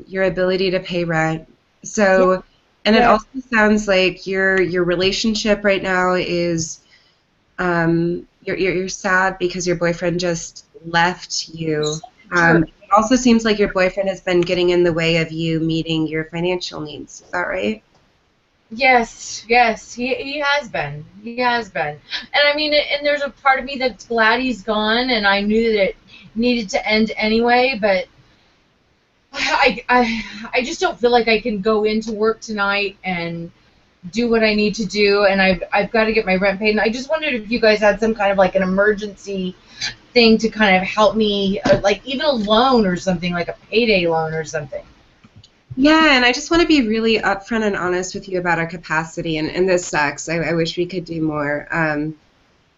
your ability to pay rent. So, Yeah. and it Yeah. also sounds like your relationship right now is you're sad because your boyfriend just left you. Sure. It also seems like your boyfriend has been getting in the way of you meeting your financial needs. Is that right? Yes, yes, he has been. He has been. And I mean, and there's a part of me that's glad he's gone, and I knew that it needed to end anyway, but I just don't feel like I can go into work tonight and do what I need to do, and I've got to get my rent paid. And I just wondered if you guys had some kind of like an emergency thing to kind of help me, like even a loan or something, like a payday loan or something. Yeah, and I just want to be really upfront and honest with you about our capacity, and this sucks. I wish we could do more,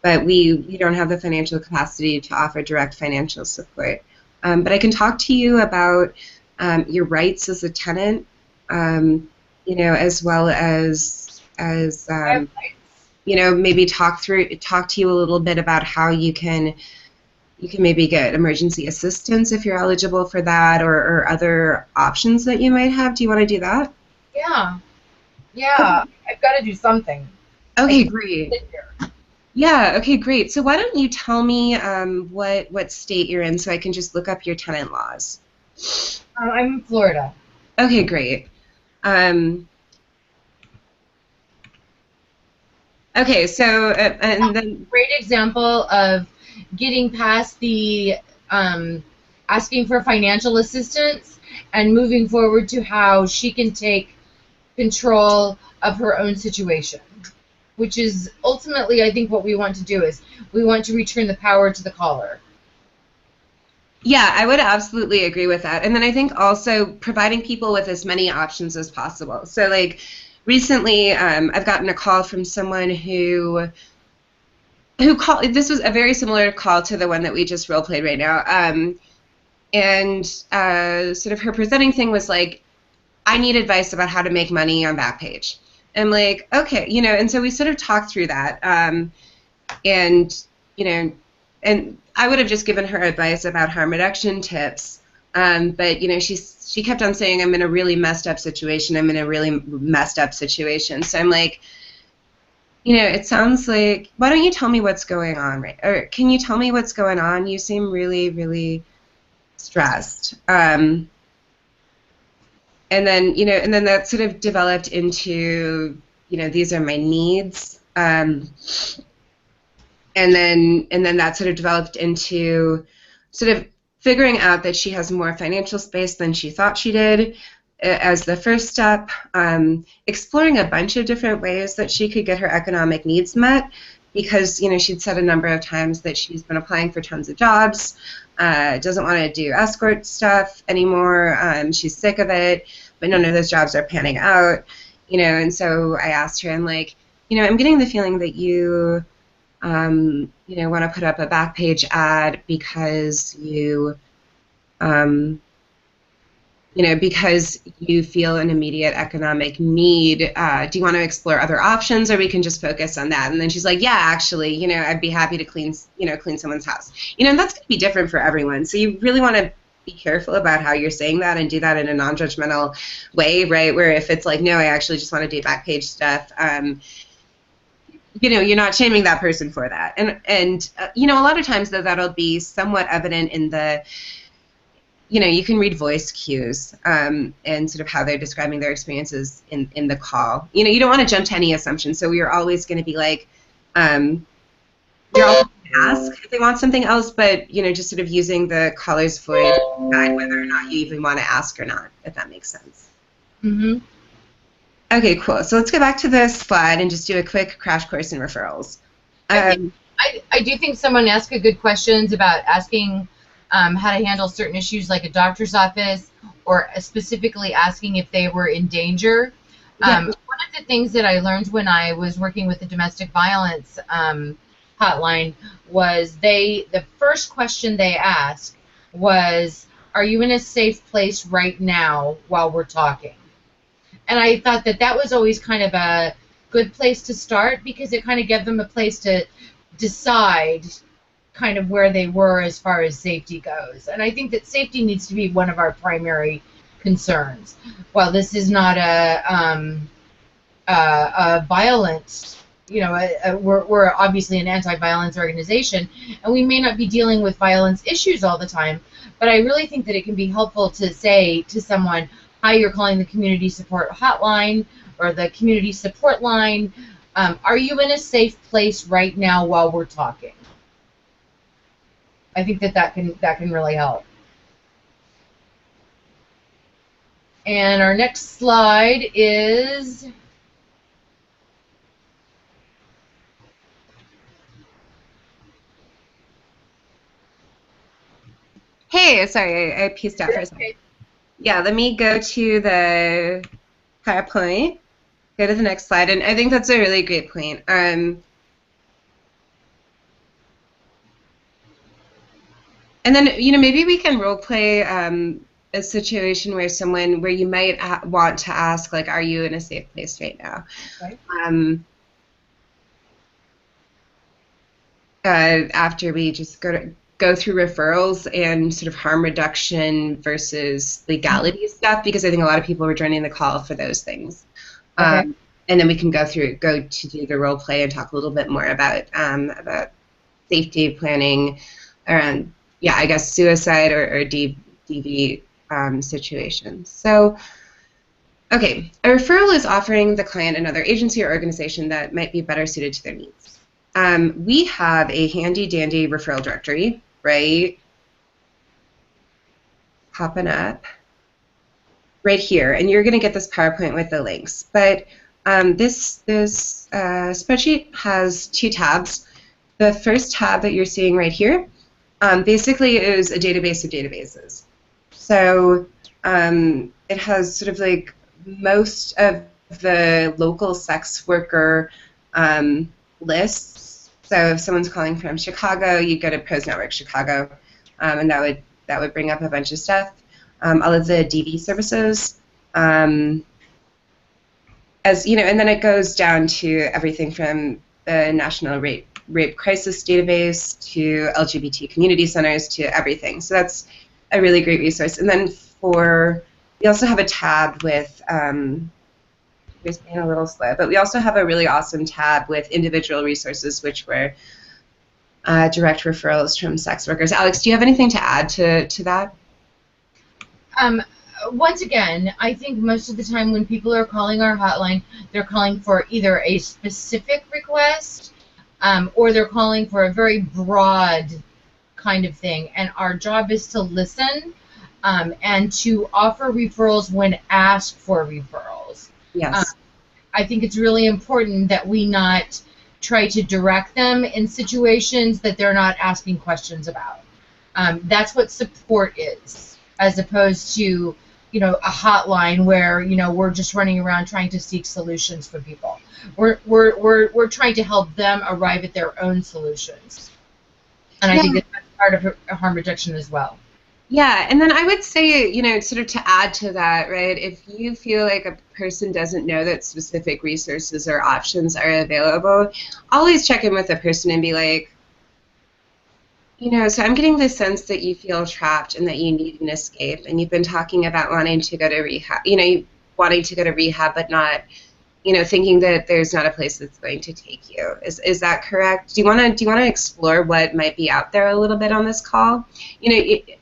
but we don't have the financial capacity to offer direct financial support. But I can talk to you about your rights as a tenant, as well as maybe talk to you a little bit about how you can maybe get emergency assistance if you're eligible for that, or other options that you might have. Do you want to do that? Yeah, yeah, I've got to do something. I Okay, can't great. sit here. Yeah, okay, great. So why don't you tell me what state you're in so I can just look up your tenant laws? I'm in Florida. Okay, great. Okay, so and then Great example of getting past the asking for financial assistance and moving forward to how she can take control of her own situation, which is ultimately, I think, what we want to do is we want to return the power to the caller. yeah, I would absolutely agree with that. And then I think also providing people with as many options as possible. So like recently, I've gotten a call from someone who called. This was a very similar call to the one that we just role played right now. And sort of her presenting thing was like, I need advice about how to make money on Backpage. I'm like, okay, and so we sort of talked through that. And and I would have just given her advice about harm reduction tips. But she kept on saying, I'm in a really messed up situation. I'm in a really messed up situation. So I'm like, it sounds like, why don't you tell me what's going on, right? Or can you tell me what's going on? You seem really, really stressed. And then that sort of developed into, these are my needs. and then that sort of developed into sort of figuring out that she has more financial space than she thought she did as the first step, exploring a bunch of different ways that she could get her economic needs met, because she'd said a number of times that she's been applying for tons of jobs, doesn't want to do escort stuff anymore, she's sick of it, but none of those jobs are panning out, and so I asked her, I'm like, I'm getting the feeling that you want to put up a back page ad because because you feel an immediate economic need. Do you want to explore other options, or we can just focus on that? And then she's like, yeah, actually, I'd be happy to clean someone's house. And that's going to be different for everyone. So you really want to be careful about how you're saying that and do that in a non-judgmental way, right? Where if it's like, no, I actually just want to do back page stuff, you're not shaming that person for that. And a lot of times, though, that'll be somewhat evident in the, you can read voice cues and sort of how they're describing their experiences in the call. You don't want to jump to any assumptions, so you're always going to be like, you're always going to ask if they want something else, but, just sort of using the caller's voice to guide whether or not you even want to ask or not, if that makes sense. Mm-hmm. Okay, cool. So let's go back to this slide and just do a quick crash course in referrals. I do think someone asked a good questions about asking how to handle certain issues like a doctor's office, or specifically asking if they were in danger. Yeah. One of the things that I learned when I was working with the domestic violence hotline was the first question they asked was, are you in a safe place right now while we're talking? And I thought that was always kind of a good place to start, because it kind of gave them a place to decide kind of where they were as far as safety goes. And I think that safety needs to be one of our primary concerns. While this is not a violent, we're obviously an anti-violence organization, and we may not be dealing with violence issues all the time, but I really think that it can be helpful to say to someone, hi, you're calling the community support hotline or the community support line. Are you in a safe place right now while we're talking? I think that can really help. And our next slide is Hey, sorry, I pieced out for a second. Yeah, let me go to the PowerPoint, go to the next slide, and I think that's a really great point. And then, maybe we can role play a situation where you might want to ask, like, are you in a safe place right now? Okay. After we just go through referrals and sort of harm reduction versus legality stuff, because I think a lot of people were joining the call for those things. Okay. And then we can go to do the role play and talk a little bit more about safety planning around, I guess, suicide or DV situations. So, okay, a referral is offering the client another agency or organization that might be better suited to their needs. We have a handy-dandy referral directory, right? Popping up right here, and you're going to get this PowerPoint with the links. But this spreadsheet has two tabs. The first tab that you're seeing right here basically is a database of databases. So it has sort of like most of the local sex worker lists. So if someone's calling from Chicago, you go to Pros Network Chicago, and that would bring up a bunch of stuff. All of the DV services, and then it goes down to everything from the National Rape Crisis Database to LGBT community centers to everything. So that's a really great resource. And then we also have a tab with, it's being a little slow, but we also have a really awesome tab with individual resources, which were direct referrals from sex workers. Alex, do you have anything to add to that? Once again, I think most of the time when people are calling our hotline, they're calling for either a specific request or they're calling for a very broad kind of thing. And our job is to listen and to offer referrals when asked for referrals. Yes. I think it's really important that we not try to direct them in situations that they're not asking questions about. That's what support is, as opposed to, a hotline where, we're just running around trying to seek solutions for people. We're trying to help them arrive at their own solutions. And I Yeah. think that's part of harm reduction as well. Yeah, and then I would say, sort of to add to that, right, if you feel like a person doesn't know that specific resources or options are available, always check in with the person and be like, so I'm getting the sense that you feel trapped and that you need an escape, and you've been talking about wanting to go to rehab, wanting to go to rehab, but not, thinking that there's not a place that's going to take you. Is that correct? Do you want to explore what might be out there a little bit on this call?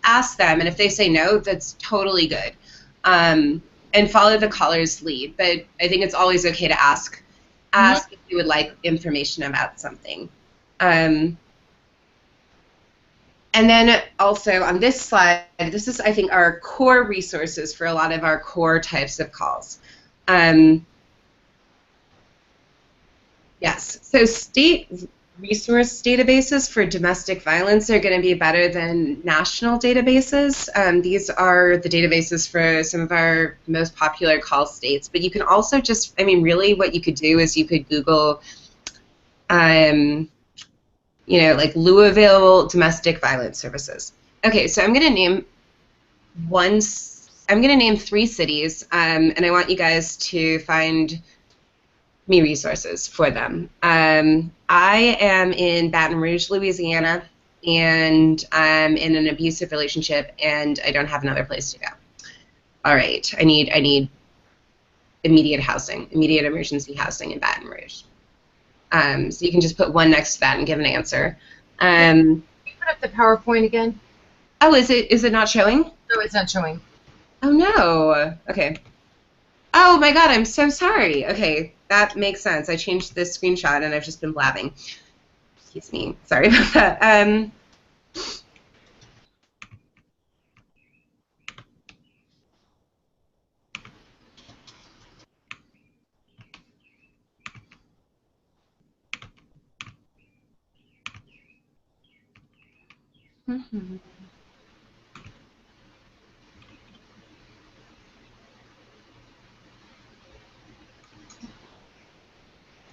Ask them, and if they say no, that's totally good. And follow the caller's lead. But I think it's always okay to ask if you would like information about something. And then also on this slide, this is, I think, our core resources for a lot of our core types of calls. Yes, so state resource databases for domestic violence are going to be better than national databases. These are the databases for some of our most popular call states, but you can also just, really what you could do is you could Google, like Louisville domestic violence services. Okay, so I'm going to name 3 cities, and I want you guys to find me resources for them. I am in Baton Rouge, Louisiana, and I'm in an abusive relationship, and I don't have another place to go. All right, I need immediate housing, immediate emergency housing in Baton Rouge. So you can just put 1 next to that and give an answer. Can you put up the PowerPoint again? Oh, is it not showing? No, it's not showing. Oh no. Okay. Oh my God, I'm so sorry. Okay, that makes sense. I changed this screenshot and I've just been blabbing. Excuse me. Sorry about that.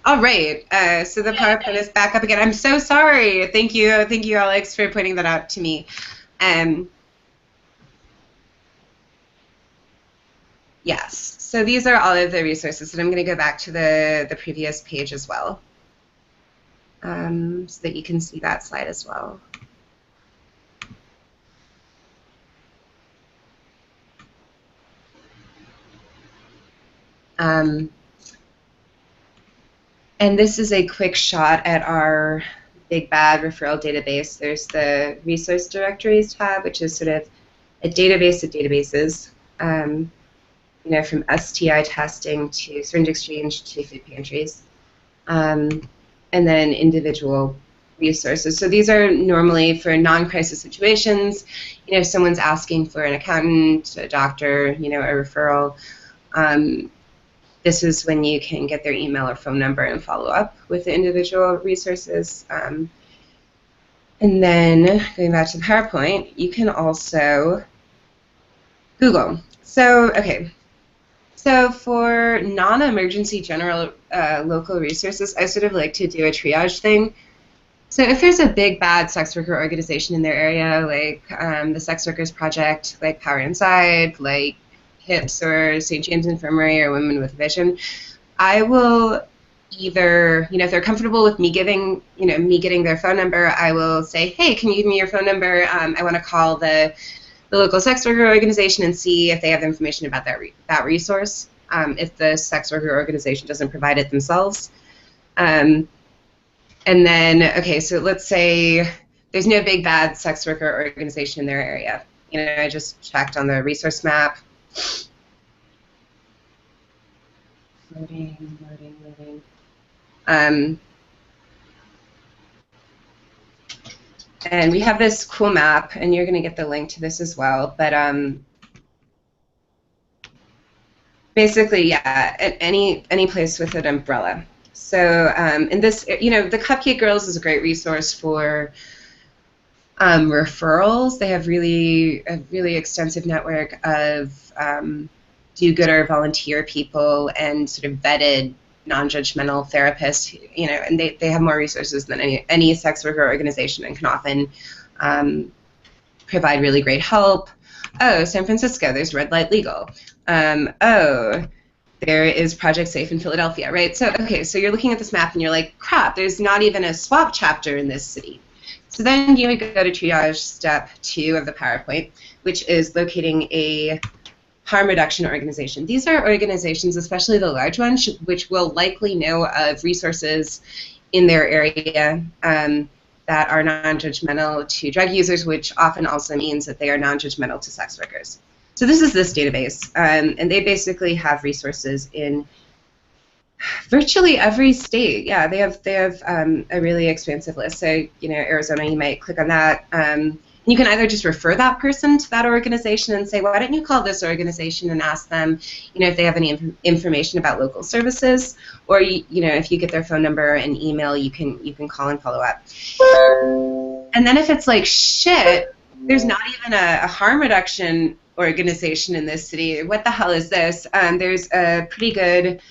All right. So the PowerPoint is back up again. I'm so sorry. Thank you, Alex, for pointing that out to me. Yes. So these are all of the resources, and I'm going to go back to the previous page as well, so that you can see that slide as well. And this is a quick shot at our Big Bad referral database. There's the resource directories tab, which is sort of a database of databases, from STI testing to syringe exchange to food pantries, and then individual resources. So these are normally for non-crisis situations. If someone's asking for an accountant, a doctor, a referral. This is when you can get their email or phone number and follow up with the individual resources. And then going back to the PowerPoint, you can also Google. So, okay. So for non-emergency general local resources, I sort of like to do a triage thing. So if there's a big bad sex worker organization in their area, like the Sex Workers Project, like Power Inside, like HIPS or St. James Infirmary or Women with Vision, I will either, if they're comfortable with me giving, getting their phone number, I will say, hey, can you give me your phone number? I want to call the local sex worker organization and see if they have information about that resource, if the sex worker organization doesn't provide it themselves. And then, okay, so let's say there's no big bad sex worker organization in their area. I just checked on the resource map. Loading. And we have this cool map, and you're going to get the link to this as well. But basically, yeah, at any place with an umbrella. So in this, you know, the Cupcake Girls is a great resource for referrals. They have a really extensive network of do-gooder volunteer people and sort of vetted non-judgmental therapists, you know, and they have more resources than any sex worker organization and can often provide really great help. Oh, San Francisco, there's Red Light Legal. Oh, there is Project Safe in Philadelphia, right? So, okay, so you're looking at this map and you're like, crap, there's not even a SWOP chapter in this city. So then you would go to triage step 2 of the PowerPoint, which is locating a harm reduction organization. These are organizations, especially the large ones, which will likely know of resources in their area that are non-judgmental to drug users, which often also means that they are non-judgmental to sex workers. So this is this database, and they basically have resources in virtually every state. Yeah, they have a really expansive list. So, you know, Arizona, you might click on that. You can either just refer that person to that organization and say, well, why don't you call this organization and ask them, you know, if they have any information about local services, or you know, if you get their phone number and email, you can call and follow up. And then if it's like, shit, there's not even a harm reduction organization in this city, what the hell is this? There's a pretty good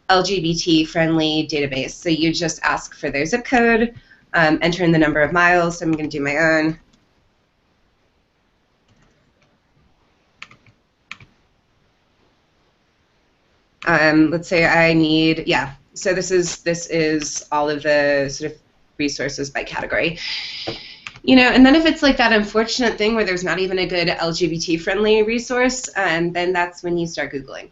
LGBT-friendly database. So you just ask for their zip code, enter in the number of miles. So I'm going to do my own. Let's say I need, yeah. So this is all of the sort of resources by category. You know, and then if it's like that unfortunate thing where there's not even a good LGBT-friendly resource, then that's when you start Googling.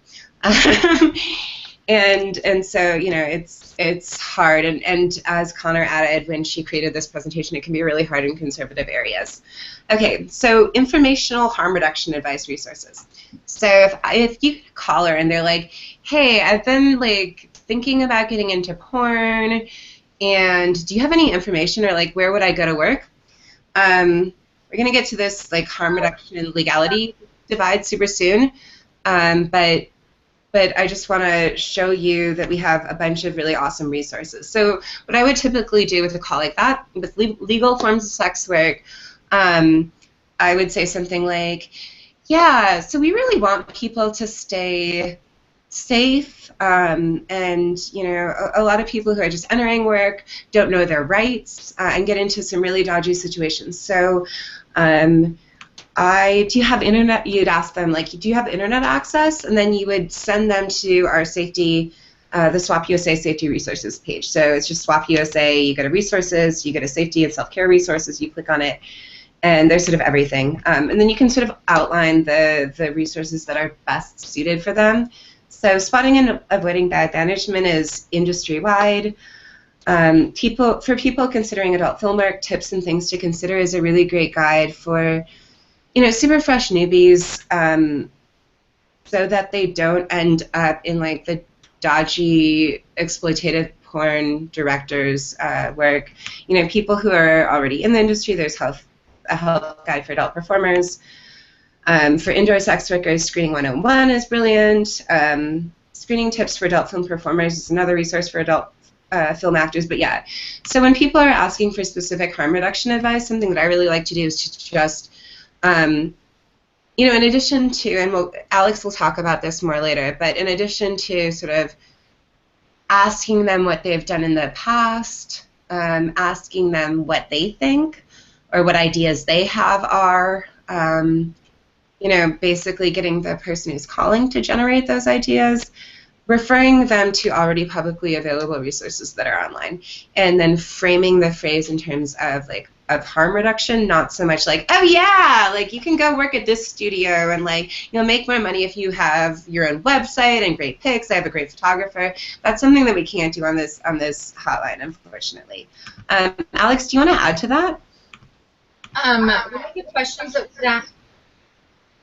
And so, you know, it's hard, and as Connor added when she created this presentation, it can be really hard in conservative areas. Okay, so informational harm reduction advice resources. So if you call her and they're like, hey, I've been like thinking about getting into porn, and do you have any information, or like where would I go to work? We're gonna get to this like harm reduction and legality divide super soon, but I just want to show you that we have a bunch of really awesome resources. So what I would typically do with a call like that, with legal forms of sex work, I would say something like, yeah, so we really want people to stay safe, and you know, a lot of people who are just entering work don't know their rights and get into some really dodgy situations. So do you have internet? You'd ask them, like, do you have internet access? And then you would send them to our safety, the SWOP-USA safety resources page. So it's just SWOP-USA, you go to resources, you go to safety and self-care resources, you click on it, and there's sort of everything. And then you can sort of outline the resources that are best suited for them. So spotting and avoiding bad management is industry-wide. For people considering adult film work, tips and things to consider is a really great guide for, you know, super fresh newbies, so that they don't end up in like the dodgy exploitative porn directors' work. You know, people who are already in the industry, there's a health guide for adult performers. For indoor sex workers, Screening 101 is brilliant. Screening tips for adult film performers is another resource for adult film actors. But yeah, so when people are asking for specific harm reduction advice, something that I really like to do is to just you know, in addition to, and Alex will talk about this more later, but in addition to sort of asking them what they've done in the past, asking them what they think or what ideas they have are, you know, basically getting the person who's calling to generate those ideas, referring them to already publicly available resources that are online, and then framing the phrase in terms of like of harm reduction, not so much like, oh yeah, like you can go work at this studio and like you'll make more money if you have your own website and great pics. I have a great photographer. That's something that we can't do on this hotline, unfortunately. Alex, do you want to add to that? One of the questions that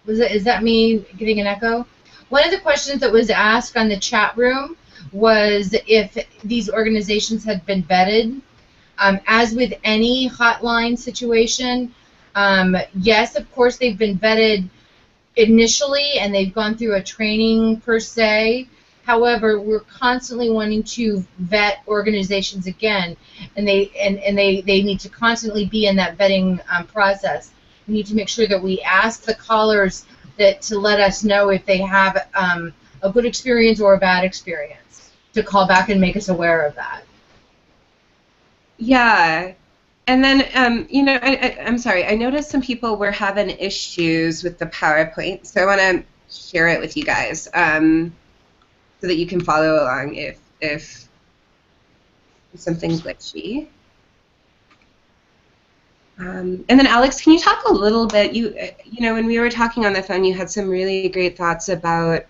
is that me getting an echo? One of the questions that was asked on the chat room was if these organizations had been vetted. As with any hotline situation, yes, of course, they've been vetted initially and they've gone through a training per se. However, we're constantly wanting to vet organizations again, and they need to constantly be in that vetting process. We need to make sure that we ask the callers to let us know if they have a good experience or a bad experience, to call back and make us aware of that. Yeah. And then, you know, I'm sorry, I noticed some people were having issues with the PowerPoint, so I want to share it with you guys so that you can follow along if something's glitchy. And then, Alex, can you talk a little bit? You know, when we were talking on the phone, you had some really great thoughts about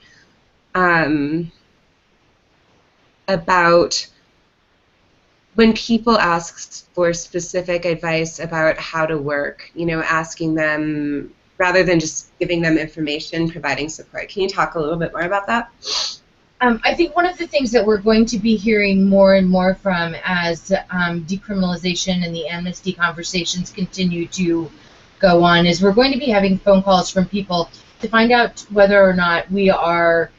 when people ask for specific advice about how to work, you know, asking them, rather than just giving them information, providing support. Can you talk a little bit more about that? I think one of the things that we're going to be hearing more and more from as decriminalization and the amnesty conversations continue to go on is we're going to be having phone calls from people to find out whether or not we are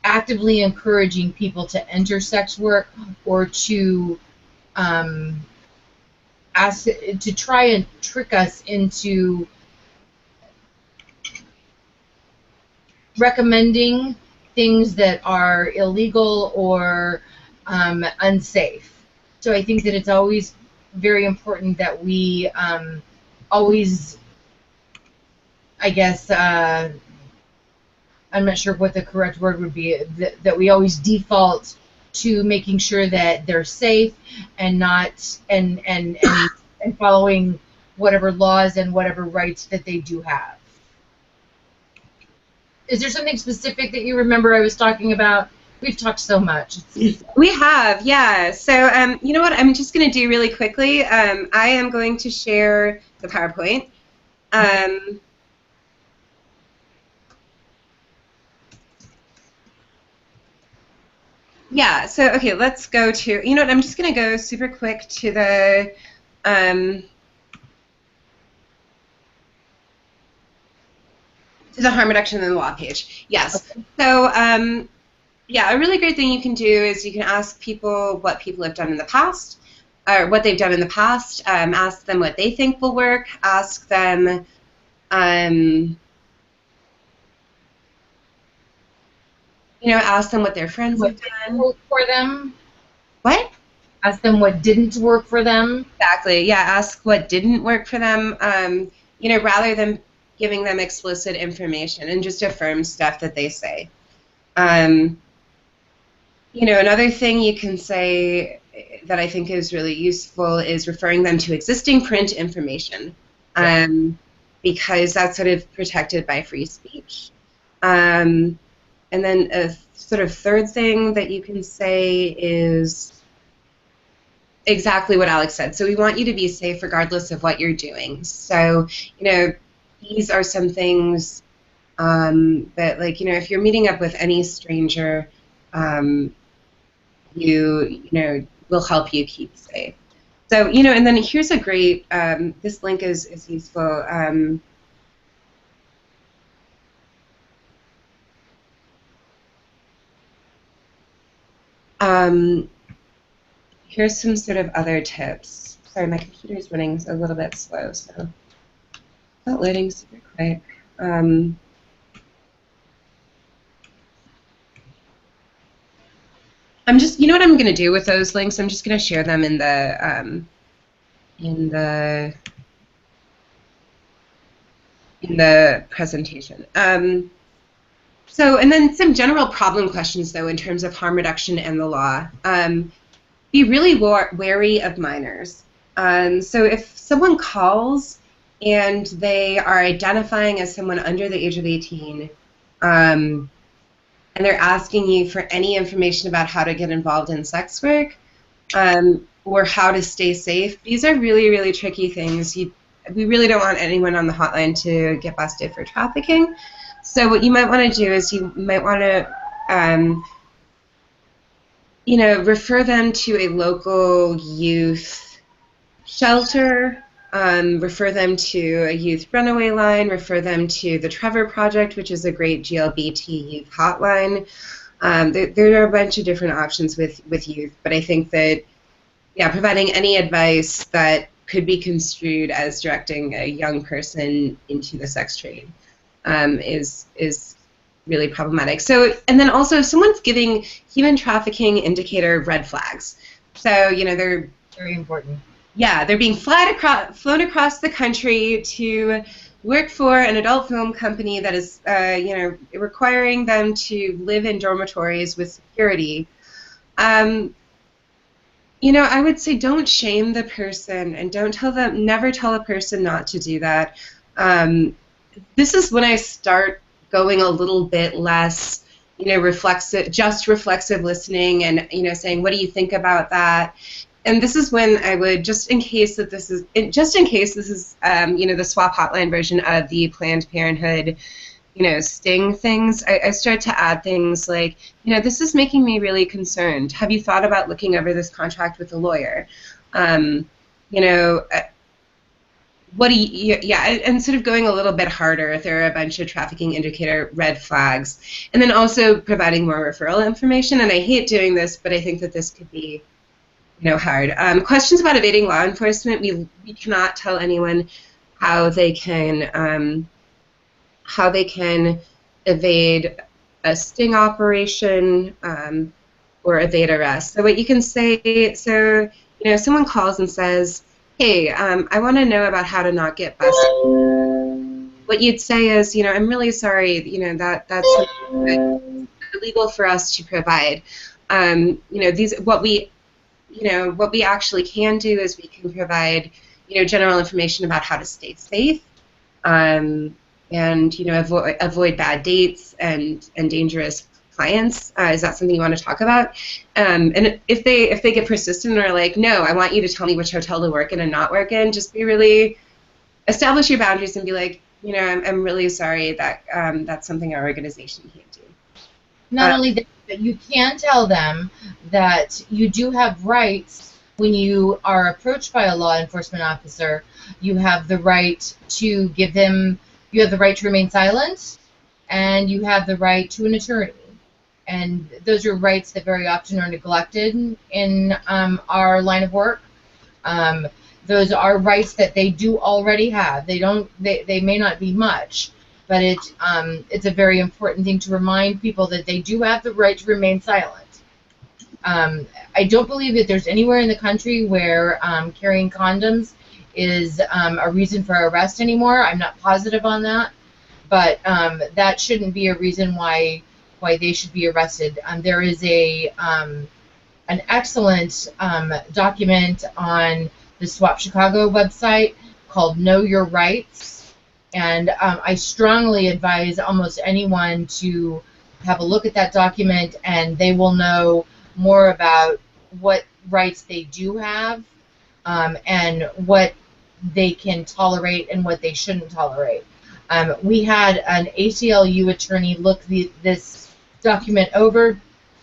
actively encouraging people to enter sex work or to try and trick us into recommending things that are illegal or unsafe. So I think that it's always very important that we always, I guess, I'm not sure what the correct word would be, that we always default to making sure that they're safe and not and following whatever laws and whatever rights that they do have. Is there something specific that you remember I was talking about? We've talked so much. We have, yeah. So you know what I'm just going to do really quickly? I am going to share the PowerPoint. Yeah, so okay, let's go to, you know what, I'm just going to go super quick to the harm reduction in the law page. Yes. Okay. So yeah, a really great thing you can do is you can ask people what people have done in the past, or what they've done in the past. Ask them what they think will work. Ask them you know, ask them what their friends have done. Work for them. What? Ask them what didn't work for them. Exactly. Yeah. Ask what didn't work for them. You know, rather than giving them explicit information, and just affirm stuff that they say. You know, another thing you can say that I think is really useful is referring them to existing print information, because that's sort of protected by free speech. And then a sort of third thing that you can say is exactly what Alex said. So we want you to be safe regardless of what you're doing. So, you know, these are some things that, like, you know, if you're meeting up with any stranger, you know, will help you keep safe. So, you know, and then here's a great, this link is useful. Here's some sort of other tips. Sorry, my computer's running a little bit slow, so it's not loading super quick. I'm just, you know what I'm going to do with those links? I'm just going to share them in the presentation. So, and then some general problem questions, though, in terms of harm reduction and the law. Be really wary of minors. So if someone calls and they are identifying as someone under the age of 18, and they're asking you for any information about how to get involved in sex work, or how to stay safe, these are really, really tricky things. We really don't want anyone on the hotline to get busted for trafficking. So what you might want to do is you might want to, you know, refer them to a local youth shelter, refer them to a youth runaway line, refer them to the Trevor Project, which is a great GLBT youth hotline. There are a bunch of different options with youth, but I think that, yeah, providing any advice that could be construed as directing a young person into the sex trade is really problematic. So, and then also, if someone's giving human trafficking indicator red flags, so they're Very important. yeah, they're being flown across the country to work for an adult film company that is, requiring them to live in dormitories with security. I would say don't shame the person and never tell a person not to do that. This is when I start going a little bit less, reflexive listening and, saying, what do you think about that? And this is when I would, just in case this is the SWOP hotline version of the Planned Parenthood, sting things, I start to add things like, this is making me really concerned. Have you thought about looking over this contract with a lawyer? What do you, yeah, and sort of going a little bit harder if there are a bunch of trafficking indicator red flags. And then also providing more referral information. And I hate doing this, but I think that this could be hard. Questions about evading law enforcement. We cannot tell anyone how they can evade a sting operation or evade arrest. So what you can say, someone calls and says, hey, I want to know about how to not get busted. What you'd say is, I'm really sorry, that's illegal for us to provide. What we actually can do is we can provide, general information about how to stay safe, and avoid bad dates and dangerous clients. Is that something you want to talk about? And if they get persistent or are like, no, I want you to tell me which hotel to work in and not work in, just establish your boundaries and be like, I'm really sorry that that's something our organization can't do. Not only that, but you can tell them that you do have rights when you are approached by a law enforcement officer. You have the right to give them, you have the right to remain silent, and you have the right to an attorney. And those are rights that very often are neglected in our line of work. Those are rights that they do already have. They may not be much, but it's a very important thing to remind people that they do have the right to remain silent. I don't believe that there's anywhere in the country where carrying condoms is a reason for arrest anymore. I'm not positive on that, but that shouldn't be a reason why they should be arrested. There is an excellent document on the SWOP Chicago website called Know Your Rights, and I strongly advise almost anyone to have a look at that document, and they will know more about what rights they do have, and what they can tolerate and what they shouldn't tolerate. We had an ACLU attorney look this document over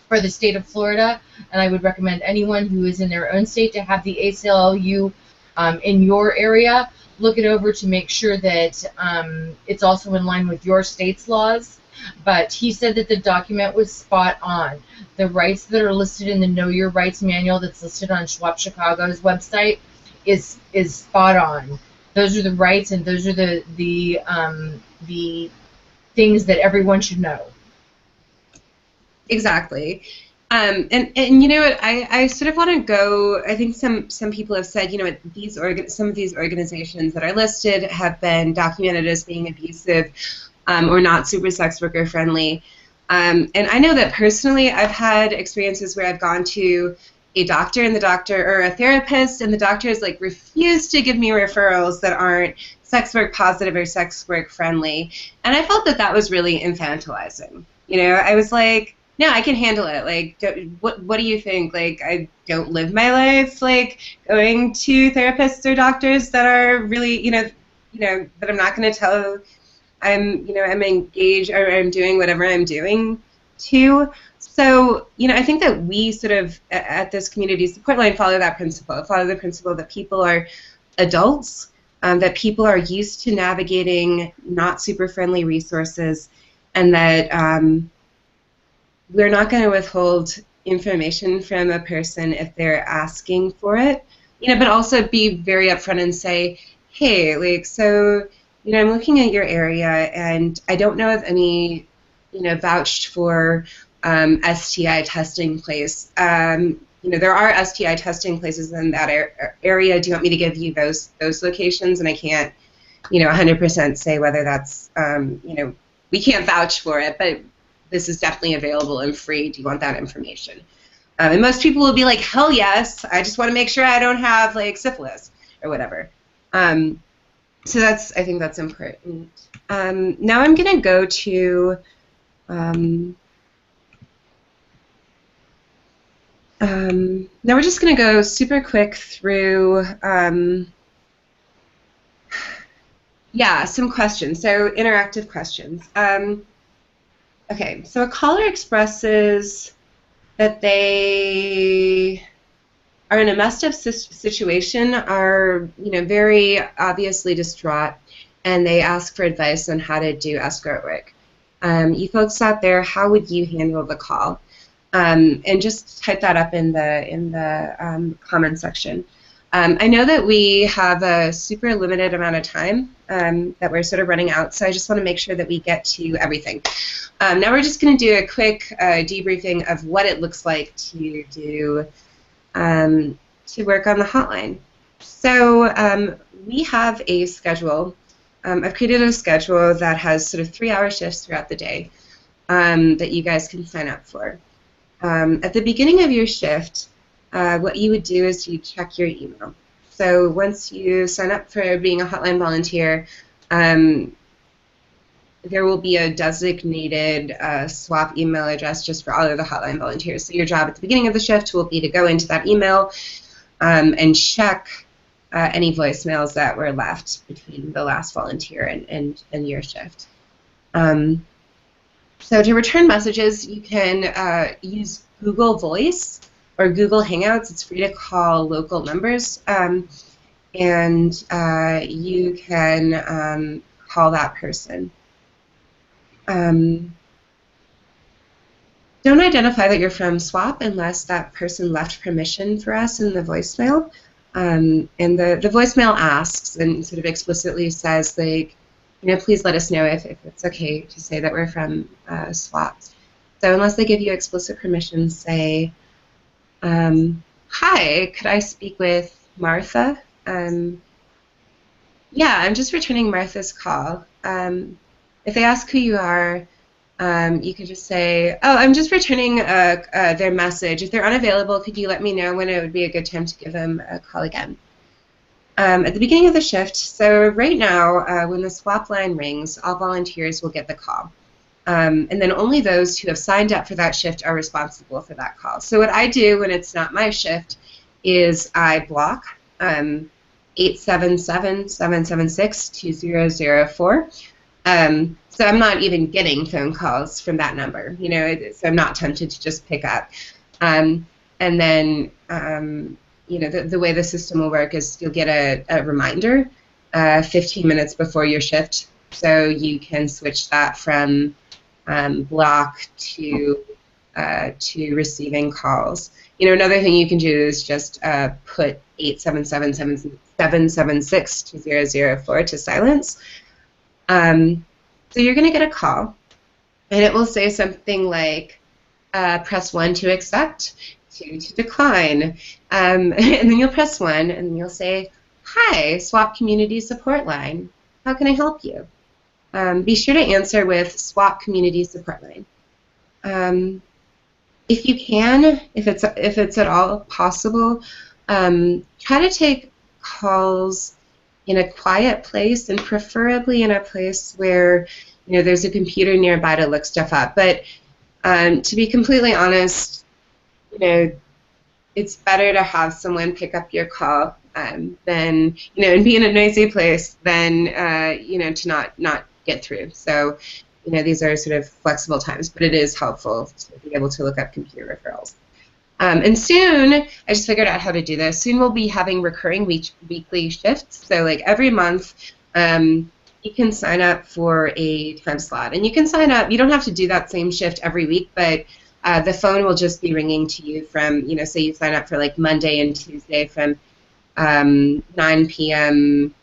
for the state of Florida, and I would recommend anyone who is in their own state to have the ACLU in your area look it over to make sure that it's also in line with your state's laws. But he said that the document was spot on. The rights that are listed in the Know Your Rights manual that's listed on SWOP Chicago's website is spot on. Those are the rights, and those are the things that everyone should know. Exactly. And you know what, I sort of want to go, I think some people have said, some of these organizations that are listed have been documented as being abusive or not super sex worker friendly. And I know that personally I've had experiences where I've gone to a doctor or a therapist, and the doctor has refused to give me referrals that aren't sex work positive or sex work friendly. And I felt that was really infantilizing. I was like, no, I can handle it. What do you think? I don't live my life going to therapists or doctors that are really, that I'm not going to tell I'm engaged or I'm doing whatever I'm doing to. So, I think that we sort of, at this community support line, follow that principle. Follow the principle that people are adults, that people are used to navigating not super friendly resources, and that we're not going to withhold information from a person if they're asking for it, but also be very upfront and say, hey, like, so, I'm looking at your area and I don't know of any, vouched for STI testing place. There are STI testing places in that area. Do you want me to give you those locations? And I can't, 100% say whether that's, we can't vouch for it, but this is definitely available and free. Do you want that information? And most people will be like, hell yes. I just want to make sure I don't have like syphilis or whatever. So I think that's important. Now I'm going to go to now we're just going to go super quick through, some questions. So interactive questions. Okay, so a caller expresses that they are in a messed up situation, are very obviously distraught, and they ask for advice on how to do escort work. You folks out there, how would you handle the call? And just type that up in the comment section. I know that we have a super limited amount of time that we're sort of running out, so I just want to make sure that we get to everything. Now we're just going to do a quick debriefing of what it looks like to do to work on the hotline. So we have a schedule. I've created a schedule that has sort of 3-hour shifts throughout the day that you guys can sign up for. At the beginning of your shift, what you would do is you check your email. So once you sign up for being a hotline volunteer, there will be a designated SWOP email address just for all of the hotline volunteers. So your job at the beginning of the shift will be to go into that email and check any voicemails that were left between the last volunteer and your shift. So to return messages, you can use Google Voice or Google Hangouts. It's free to call local numbers, and you can call that person. Don't identify that you're from SWOP unless that person left permission for us in the voicemail. And the voicemail asks and sort of explicitly says, like, please let us know if it's okay to say that we're from SWOP. So unless they give you explicit permission, say, hi, could I speak with Martha? Yeah, I'm just returning Martha's call. If they ask who you are, you could just say, oh, I'm just returning their message. If they're unavailable, could you let me know when it would be a good time to give them a call again? At the beginning of the shift, so right now, when the SWOP line rings, all volunteers will get the call. And then only those who have signed up for that shift are responsible for that call. So what I do when it's not my shift is I block 877-776-2004. So I'm not even getting phone calls from that number, so I'm not tempted to just pick up. And then, the way the system will work is you'll get a reminder 15 minutes before your shift, so you can switch that from block to receiving calls. Another thing you can do is just put 877-776-2004 to silence. So you're going to get a call, and it will say something like, press 1 to accept, 2 to decline, and then you'll press 1, and you'll say, hi, SWOP Community Support Line. How can I help you? Be sure to answer with SWOP Community Support Line. If you can, if it's at all possible, try to take calls in a quiet place, and preferably in a place where there's a computer nearby to look stuff up. But to be completely honest, it's better to have someone pick up your call than and be in a noisy place than to not get through. So you know, these are sort of flexible times, but it is helpful to be able to look up computer referrals. And soon, I just figured out how to do this. Soon we'll be having recurring weekly shifts. So like every month, you can sign up for a time slot. And you can sign up, you don't have to do that same shift every week, but the phone will just be ringing to you from, you know, say you sign up for like Monday and Tuesday from 9 p.m.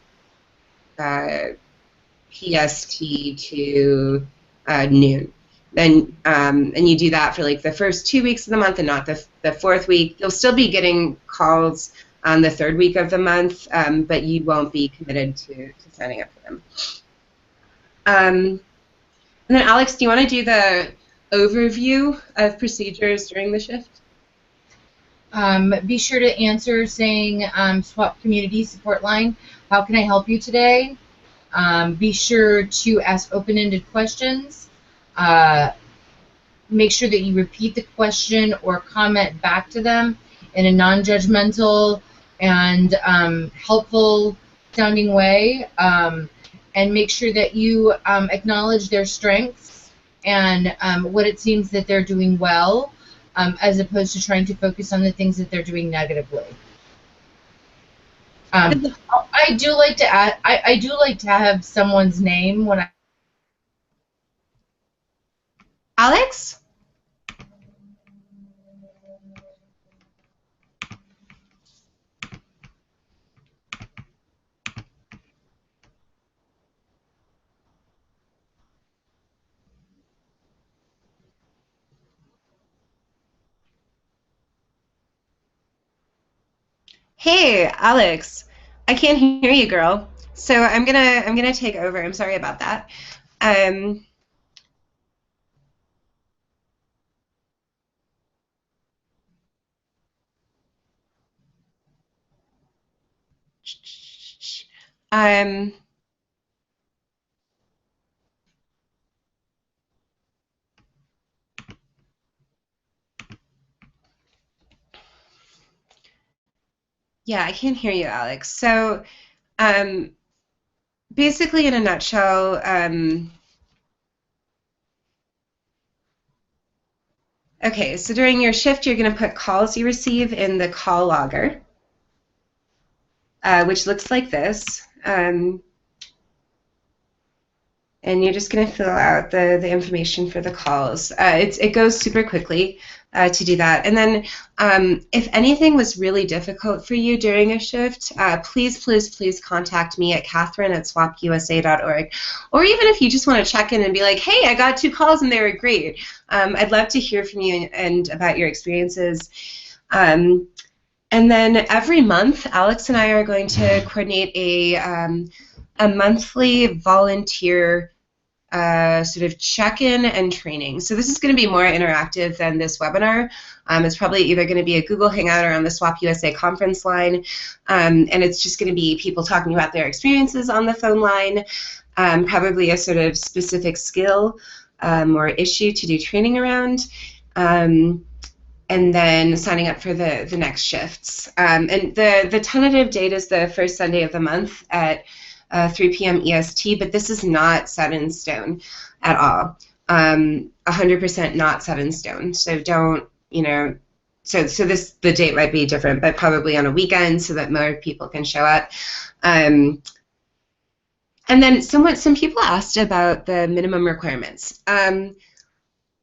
PST to noon. Then and you do that for like the first 2 weeks of the month and not the fourth week. You'll still be getting calls on the third week of the month, but you won't be committed to signing up for them. And then Alex, do you want to do the overview of procedures during the shift? Be sure to answer saying SWOP Community Support Line. How can I help you today? Be sure to ask open-ended questions. Make sure that you repeat the question or comment back to them in a non-judgmental and helpful sounding way. And make sure that you acknowledge their strengths and what it seems that they're doing well, as opposed to trying to focus on the things that they're doing negatively. I do like to add. I do like to have someone's name when I. Alex? Hey, Alex. I can't hear you, girl. So I'm gonna take over. I'm sorry about that. Um, yeah, I can't hear you, Alex. So basically, in a nutshell, okay, so during your shift, you're going to put calls you receive in the call logger, which looks like this. And you're just going to fill out the information for the calls. It goes super quickly to do that. And then if anything was really difficult for you during a shift, please, please, please contact me at Catherine@SWOP-USA.org. Or even if you just want to check in and be like, hey, I got 2 calls and they were great. I'd love to hear from you and about your experiences. And then every month, Alex and I are going to coordinate a monthly volunteer sort of check-in and training. So this is going to be more interactive than this webinar. It's probably either going to be a Google Hangout or on the SWOP-USA conference line, and it's just going to be people talking about their experiences on the phone line, probably a sort of specific skill or issue to do training around, and then signing up for the next shifts. And the tentative date is the first Sunday of the month at 3 p.m. EST, but this is not set in stone at all. 100% not set in stone. So don't, you know, so the date might be different, but probably on a weekend so that more people can show up. And then some people asked about the minimum requirements.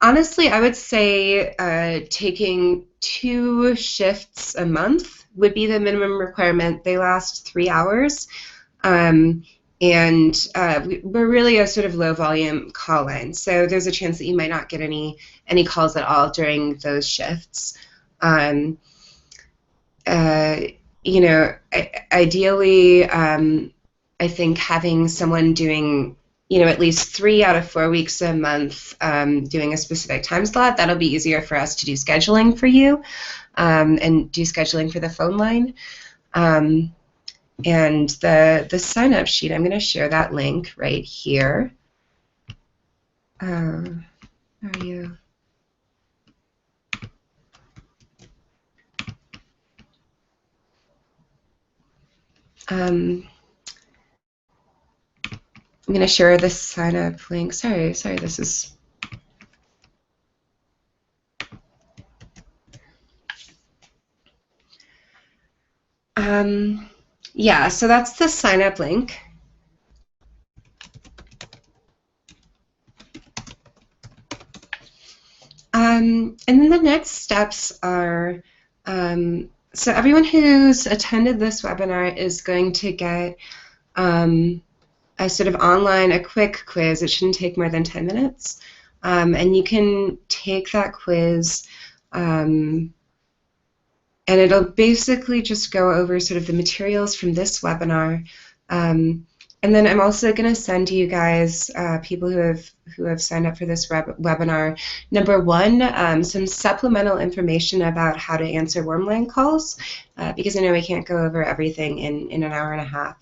Honestly, I would say taking 2 shifts a month would be the minimum requirement. They last 3 hours. And we're really a sort of low volume call line, so there's a chance that you might not get any calls at all during those shifts. You know, ideally, I think having someone doing, you know, at least 3 out of 4 weeks a month doing a specific time slot, that'll be easier for us to do scheduling for you and do scheduling for the phone line. And the sign-up sheet, I'm going to share that link right here. Where are you? I'm going to share this sign up link. Sorry, this is... yeah, so that's the sign up link. And then the next steps are, so everyone who's attended this webinar is going to get a sort of online, a quick quiz. It shouldn't take more than 10 minutes. And you can take that quiz, and it'll basically just go over sort of the materials from this webinar. And then I'm also going to send you guys, people who have signed up for this webinar, number one, some supplemental information about how to answer warm line calls, because I know we can't go over everything in an hour and a half,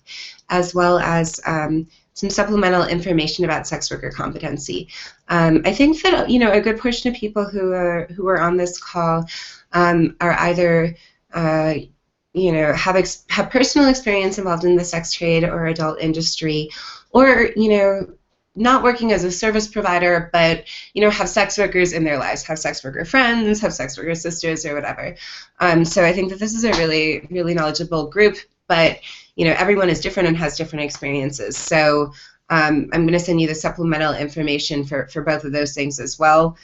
as well as some supplemental information about sex worker competency. I think that a good portion of people who are on this call are either have personal experience involved in the sex trade or adult industry, or not working as a service provider, but have sex workers in their lives, have sex worker friends, have sex worker sisters, or whatever. So I think that this is a really, really knowledgeable group, but everyone is different and has different experiences. So I'm going to send you the supplemental information for both of those things as well.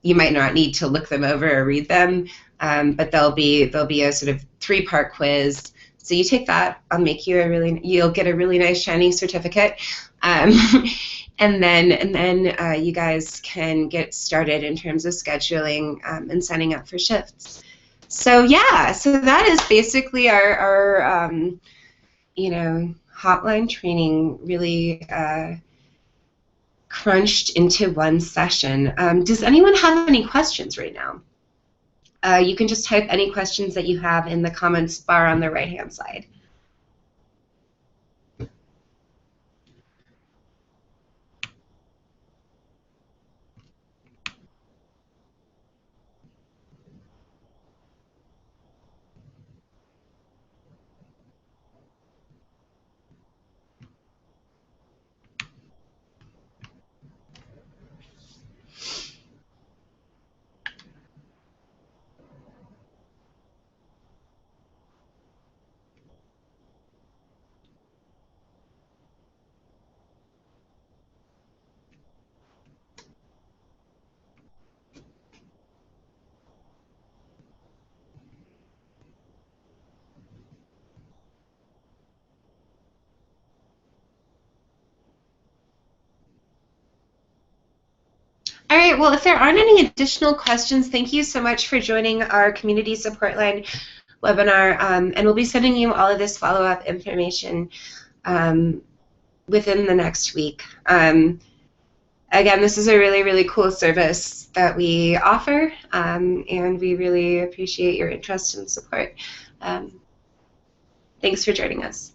You might not need to look them over or read them, but there'll be a sort of 3-part quiz. So you take that. I'll make you you'll get a really nice shiny certificate, and then you guys can get started in terms of scheduling and signing up for shifts. So yeah, so that is basically our hotline training, really crunched into one session. Does anyone have any questions right now? You can just type any questions that you have in the comments bar on the right-hand side. All right, well, if there aren't any additional questions, thank you so much for joining our Community Support Line webinar, and we'll be sending you all of this follow-up information within the next week. Again, this is a really, really cool service that we offer, and we really appreciate your interest and support. Thanks for joining us.